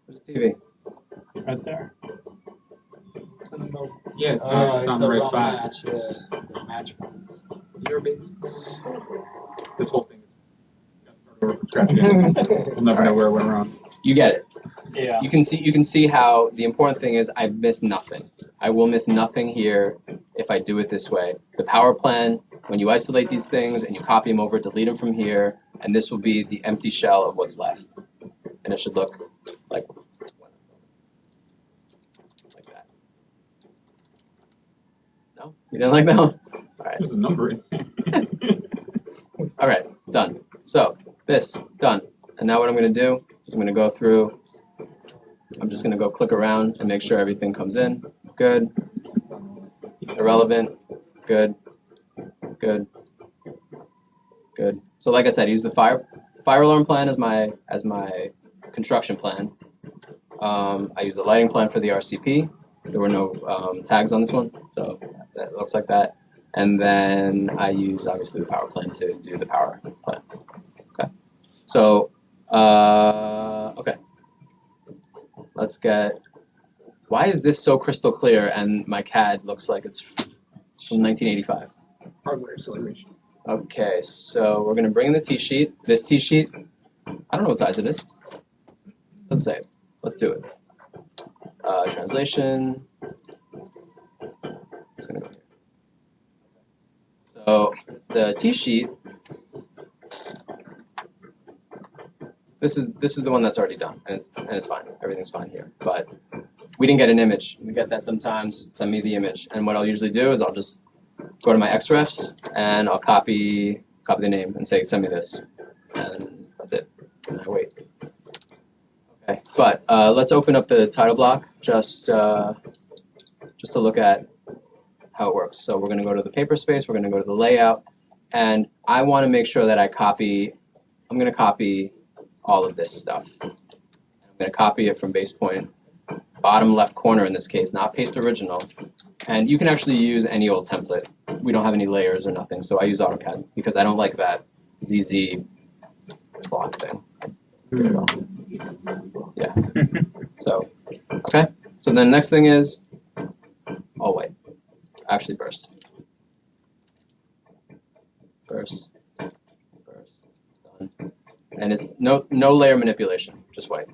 Where's the TV? Right there. Yeah, it's It's on the right spot. match, yeah. Match points. Your base. This whole thing. We'll never know where it went wrong. You get it. Yeah. You can see how the important thing is I miss nothing. I will miss nothing here if I do it this way. The power plan, when you isolate these things and you copy them over, delete them from here, and this will be the empty shell of what's left. And it should look like that. No? You didn't like that one? All right. There's a number in there. All right, done. So this, done. And now what I'm going to do is I'm going to go through, I'm just going to go click around and make sure everything comes in. Good. Irrelevant. Good. Good. Good. So like I said, use the fire alarm plan as my construction plan. I use the lighting plan for the RCP. There were no tags on this one, so that looks like that. And then I use obviously the power plan to do the power plan. Okay. So okay. Let's get. Why is this so crystal clear and my CAD looks like it's from 1985? Hardware acceleration. Okay, so we're gonna bring in the T-sheet. This T-sheet, I don't know what size it is. Doesn't say it. Let's do it. Translation. It's gonna go here. So the T-sheet. This is the one that's already done, and it's fine. Everything's fine here. But we didn't get an image. We get that sometimes. Send me the image, and what I'll usually do is I'll just go to my XREFs and I'll copy the name and say send me this, and that's it. And I wait. Okay, but let's open up the title block just to look at how it works. So we're going to go to the paper space. We're going to go to the layout, and I want to make sure that I'm going to copy all of this stuff. I'm going to copy it from base point, bottom left corner in this case, not paste original. And you can actually use any old template. We don't have any layers or nothing, so I use AutoCAD because I don't like that ZZ block thing. Yeah. So, okay. So then next thing is all white. Actually burst. Burst. Burst. Done. And it's no layer manipulation, just white.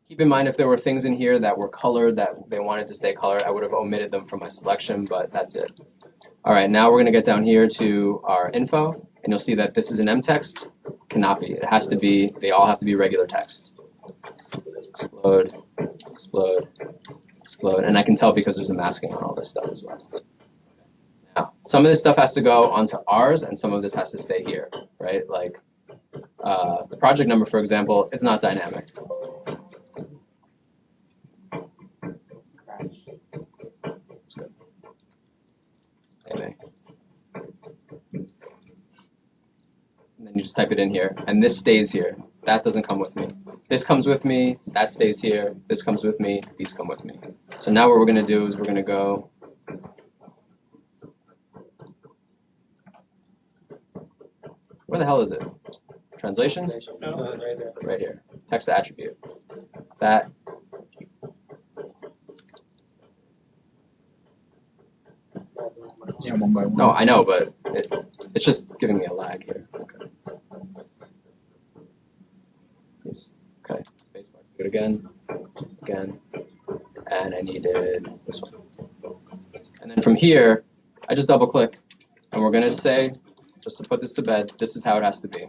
Keep in mind if there were things in here that were colored that they wanted to stay colored, I would have omitted them from my selection, but that's it. All right, now we're going to get down here to our info, and you'll see that this is an M text. Cannot be. It has to be, they all have to be regular text. Explode, explode, explode. And I can tell because there's a masking on all this stuff as well. Now, some of this stuff has to go onto ours, and some of this has to stay here, right? Like the project number, for example, it's not dynamic. And then you just type it in here, and this stays here. That doesn't come with me. This comes with me, that stays here, this comes with me, these come with me. So now what we're going to do is we're going to go, where the hell is it? Translation? No, right there. Right here. Text attribute. That. Yeah, one by one. No, I know, but it's just giving me a lag here. Okay. Yes. Okay. Spacebar. Do it again. Again. And I needed this one. And then from here, I just double click, and we're going to say, just to put this to bed, this is how it has to be.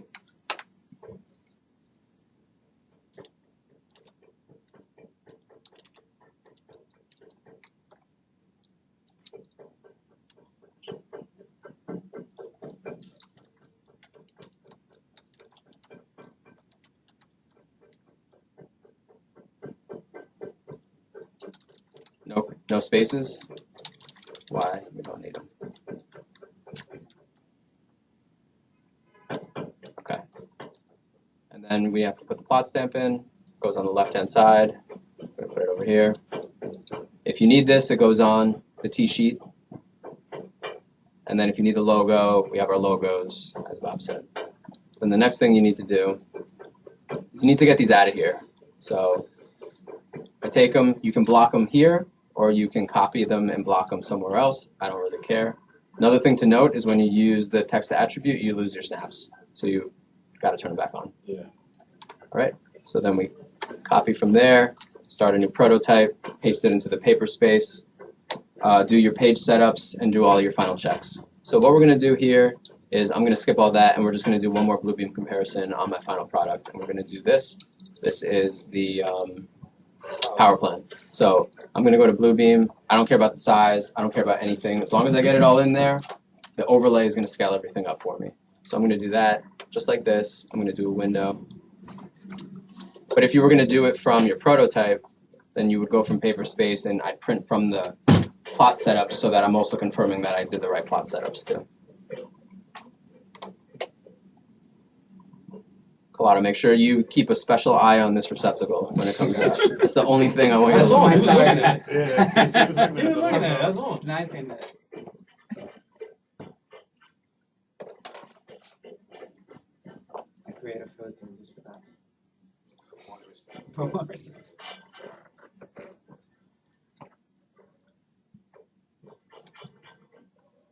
No spaces. Why? We don't need them. Okay. And then we have to put the plot stamp in. Goes on the left-hand side. I'm going to put it over here. If you need this, it goes on the T-sheet. And then if you need the logo, we have our logos, as Bob said. Then the next thing you need to do is you need to get these out of here. So I take them, you can block them here, or you can copy them and block them somewhere else. I don't really care. Another thing to note is when you use the text attribute, you lose your snaps. So you got to turn it back on. Yeah. All right. So then we copy from there, start a new prototype, paste it into the paper space, do your page setups, and do all your final checks. So what we're going to do here is I'm going to skip all that, and we're just going to do one more Bluebeam comparison on my final product. And we're going to do this. This is the power plan. So I'm going to go to Bluebeam. I don't care about the size. I don't care about anything. As long as I get it all in there, the overlay is going to scale everything up for me. So I'm going to do that just like this. I'm going to do a window. But if you were going to do it from your prototype, then you would go from paper space, and I'd print from the plot setups so that I'm also confirming that I did the right plot setups too. Collado, make sure you keep a special eye on this receptacle when it comes out. It's the only thing I want you to That's all. see. He was looking at it. Yeah. He was looking at it. That's all. Sniping it. I create a filter just for that. For 1%.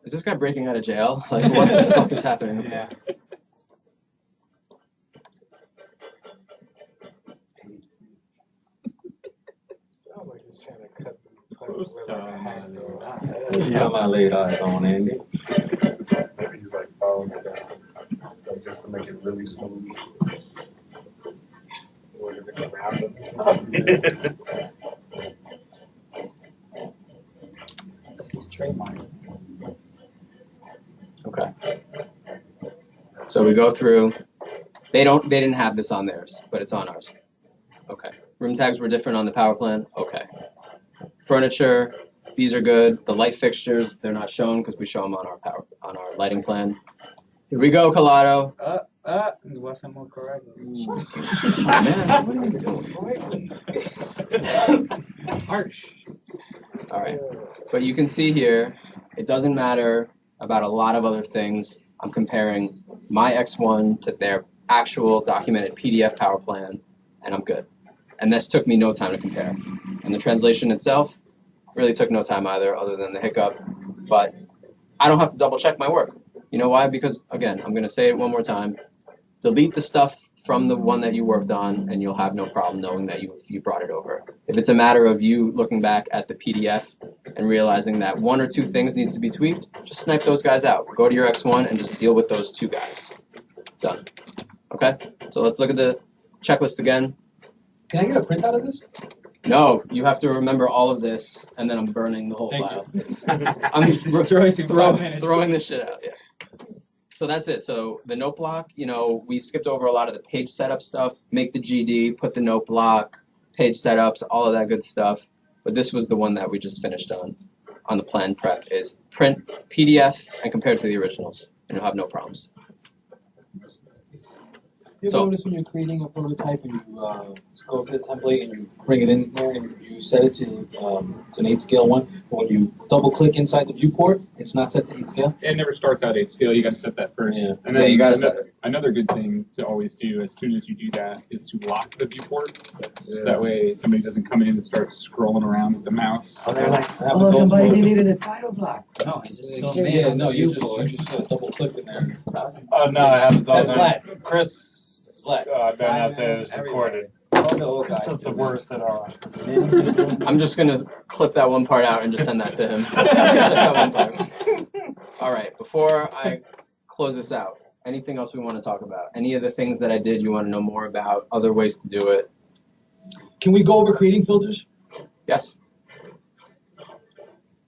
Is this guy breaking out of jail? Like, what the fuck is happening? Yeah. Sounds like he's trying to cut the like a hacksaw. Time I laid eyes on Andy. Maybe he's like following it down, like just to make it really smooth. What is it gonna happen? This is trademark. Okay. So we go through. They didn't have this on theirs, but it's on ours. Okay. Room tags were different on the power plan. Okay. Furniture, these are good. The light fixtures, they're not shown because we show them on our lighting plan. Here we go, Collado. It wasn't more correct. Man, what are you doing? Harsh. All right. But you can see here, it doesn't matter about a lot of other things. I'm comparing my X1 to their actual documented PDF power plan, and I'm good. And this took me no time to compare. And the translation itself really took no time either, other than the hiccup. But I don't have to double check my work. You know why? Because, again, I'm going to say it one more time. Delete the stuff from the one that you worked on, and you'll have no problem knowing that you brought it over. If it's a matter of you looking back at the PDF and realizing that one or two things needs to be tweaked, just snipe those guys out. Go to your X1 and just deal with those two guys. Done. Okay? So let's look at the checklist again. Can I get a printout of this? No, you have to remember all of this, and then I'm burning the whole Thank file. you. I'm Destroys in 5 minutes. throwing this shit out, yeah. So that's it. So the note block, we skipped over a lot of the page setup stuff, make the GD, put the note block, page setups, all of that good stuff. But this was the one that we just finished on the plan prep, is print PDF and compare it to the originals, and you'll have no problems. You So- notice when you're creating a prototype and you go to the template and you bring it in there and you set it to it's an 8 scale one, but when you double click inside the viewport, it's not set to 8 scale. It never starts out 8 scale. You got to set that first. Yeah. And Yeah, you gotta another, set it. Another good thing to always do as soon as you do that is to lock the viewport. Yeah. That way somebody doesn't come in and start scrolling around with the mouse. Oh, they're like, Have oh, it go somebody for it. deleted a title block. No, I just saw me Yeah, on no, the you viewport. just double click in there. Oh, no, I haven't done That's that. flat. Chris, It's flat. better not say it was recorded. All the old This guys is the do worst at all. I'm just going to clip that one part out and just send that to him. Just that one part. All right, before I close this out, anything else we want to talk about? Any of the things that I did you want to know more about, other ways to do it? Can we go over creating filters? Yes?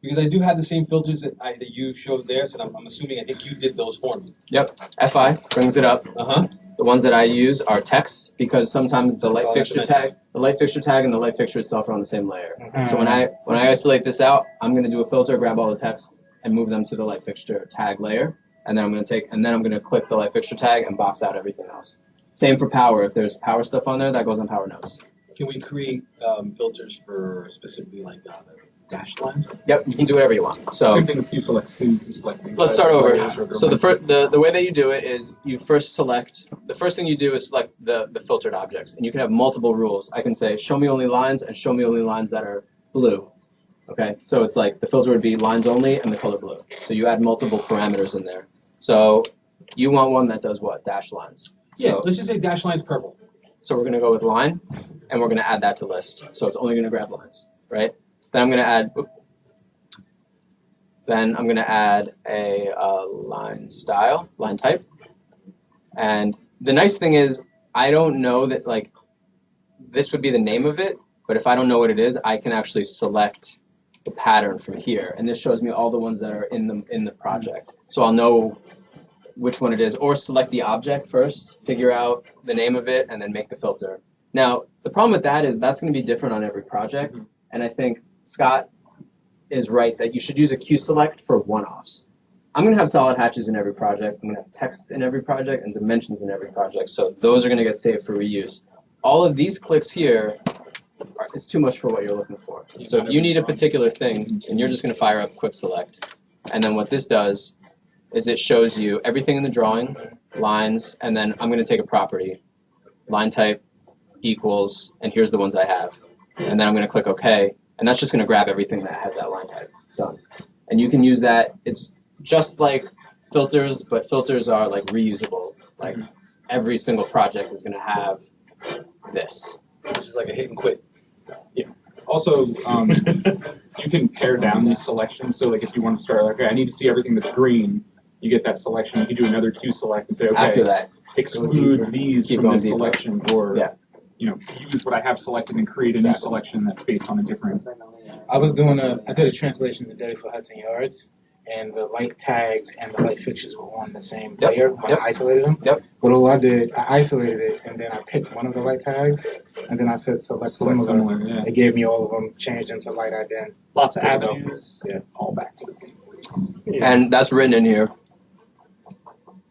Because I do have the same filters that you showed there, so I'm assuming I think you did those for me. Yep. FI brings it up. Uh-huh. The ones that I use are text, because sometimes the light Oh, fixture that's nice. tag, the light fixture tag and the light fixture itself are on the same layer. So when I isolate this out, I'm going to do a filter, grab all the text, and move them to the light fixture tag layer. And then I'm going to click the light fixture tag and box out everything else. Same for power. If there's power stuff on there, that goes on power nodes. Can we create filters for specifically like dashed lines? Yep, you can do whatever you want. So Same thing with you selecting. let's start over. So the way that you do it is you first select. The first thing you do is select the filtered objects, and you can have multiple rules. I can say show me only lines and show me only lines that are blue. Okay, so it's like the filter would be lines only and the color blue. So you add multiple parameters in there. So you want one that does what? Dash lines. Yeah, So, let's just say dash lines purple. so we're going to go with line, and we're going to add that to list. So it's only going to grab lines, right? Then I'm going to add. Then I'm going to add a line style, line type. And the nice thing is, I don't know that like this would be the name of it, but if I don't know what it is, I can actually select the pattern from here, and this shows me all the ones that are in the project. So I'll know which one it is, or select the object first, figure out the name of it, and then make the filter. Now, the problem with that is that's going to be different on every project, and I think Scott is right that you should use a Q-select for one-offs. I'm going to have solid hatches in every project. I'm going to have text in every project and dimensions in every project, so those are going to get saved for reuse. All of these clicks here is too much for what you're looking for. So if you need a particular thing, and you're just going to fire up quick select, and then what this does is it shows you everything in the drawing, lines, and then I'm going to take a property, line type equals, and here's the ones I have. And then I'm going to click OK, and that's just going to grab everything that has that line type. Done. And you can use that. It's just like filters, but filters are like reusable. Like every single project is going to have this. Which is like a hit and quit. Also, you can pare down these selections. So like if you want to start, like, okay, I need to see everything that's green, you get that selection. You can do another Q select and say, okay, After that, exclude these Keep from going this deeper. selection, or Yeah. Use what I have selected and create a new selection that's based on a different. I did a translation today for Hudson Yards, and the light tags and the light fixtures were on the same Yep, layer when yep. I isolated them. Yep. But all I did, I isolated it, and then I picked one of the light tags, and then I said select similar. Yeah. It gave me all of them, changed them to light ident. Lots of avenues. Yeah, all back to the same place. and that's written in here.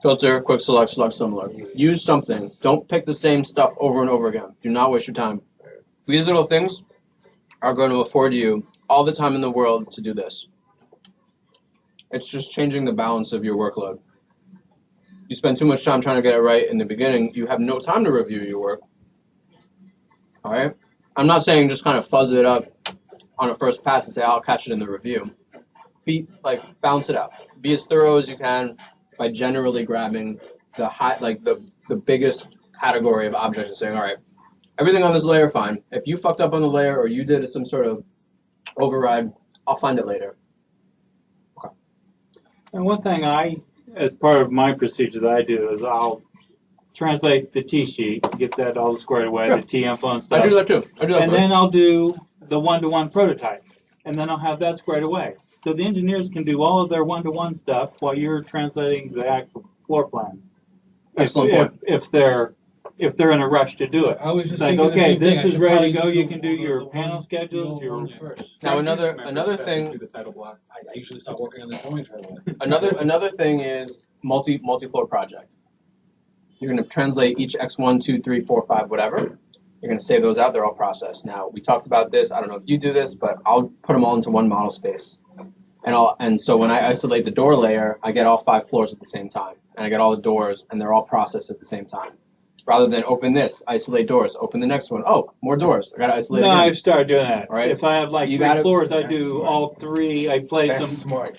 Filter, quick select, select similar. Use something. Don't pick the same stuff over and over again. Do not waste your time. These little things are going to afford you all the time in the world to do this. It's just changing the balance of your workload. You spend too much time trying to get it right in the beginning, you have no time to review your work. All right? I'm not saying just kind of fuzz it up on a first pass and say, I'll catch it in the review. Balance it out. Be as thorough as you can by generally grabbing the biggest category of objects and saying, all right, everything on this layer, fine. If you fucked up on the layer or you did some sort of override, I'll find it later. And one thing as part of my procedure that I do is I'll translate the T sheet, get that all squared away, Yeah. the T info and stuff. I do that too. I do that And first. then I'll do the one-to-one prototype, and then I'll have that squared away. So the engineers can do all of their one-to-one stuff while you're translating the actual floor plan. Excellent point. If they're in a rush to do it. I was just It's like, thinking the okay, same thing. this I is should ready probably to go. do You can do your the panel one- schedules, the your one first. Now another Do thing the title block. I usually start working on the drawings right away. another thing is multi-floor project. You're going to translate each X1, 2, 3, 4, 5, whatever. You're going to save those out. They're all processed. Now we talked about this. I don't know if you do this, but I'll put them all into one model space. And so when I isolate the door layer, I get all 5 floors at the same time, and I get all the doors, and they're all processed at the same time. Rather than open this, isolate doors, open the next one. Oh, more doors. I got to isolate No, again. I've started doing that. All right. If I have like You 3 gotta- floors, I That's do smart. all 3. I place That's them. smart.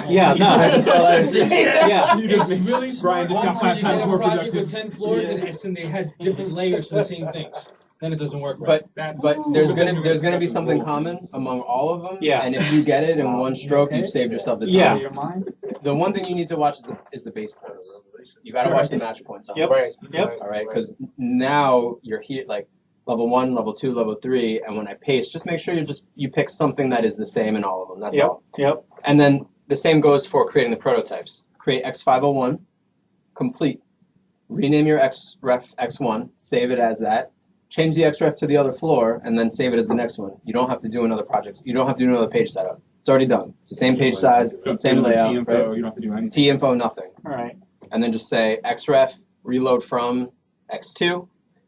Yeah, no. Yeah. It's really smart just got until 5 you times get a more project productive. with 10 floors and they had different layers for the same things. Then it doesn't work right. But there's gonna be something common among all of them. Yeah. And if you get it in one stroke, you've saved yourself the time. Yeah. Your mind? The one thing you need to watch is the base points. You got to watch the match points on Yep. this. Yep. All right, because now you're here like level 1, level 2, level 3, and when I paste, just make sure you pick something that is the same in all of them. That's Yep. all. Yep. And then the same goes for creating the prototypes. Create X501, complete. Rename your X ref X1, save it as that. change the XREF to the other floor, and then save it as the next one. You don't have to do another project. You don't have to do another page setup. It's already done. It's the same page size, same layout, T-info, right? you don't have to do anything. T-info, nothing. All right. And then just say XREF, reload from X2,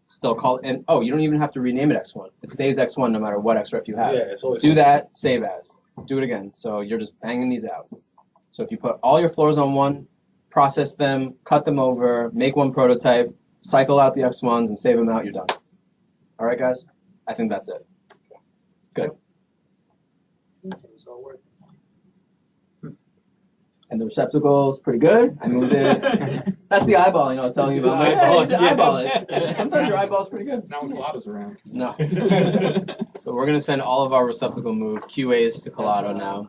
still call it, and oh, you don't even have to rename it X1. It stays X1 no matter what XREF you have. Yeah, it's always. Do that, save as. Do it again. So you're just banging these out. So if you put all your floors on one, process them, cut them over, make one prototype, cycle out the X1s and save them out, you're done. All right, guys? I think that's it. Good. It's all working. And the receptacle is pretty good. I moved it. That's the eyeballing I was telling you about. I'm like, hey, you can eyeball it. Sometimes your eyeball's pretty good. Not when Colada's around. No. So we're going to send all of our receptacle move QAs to Colado now.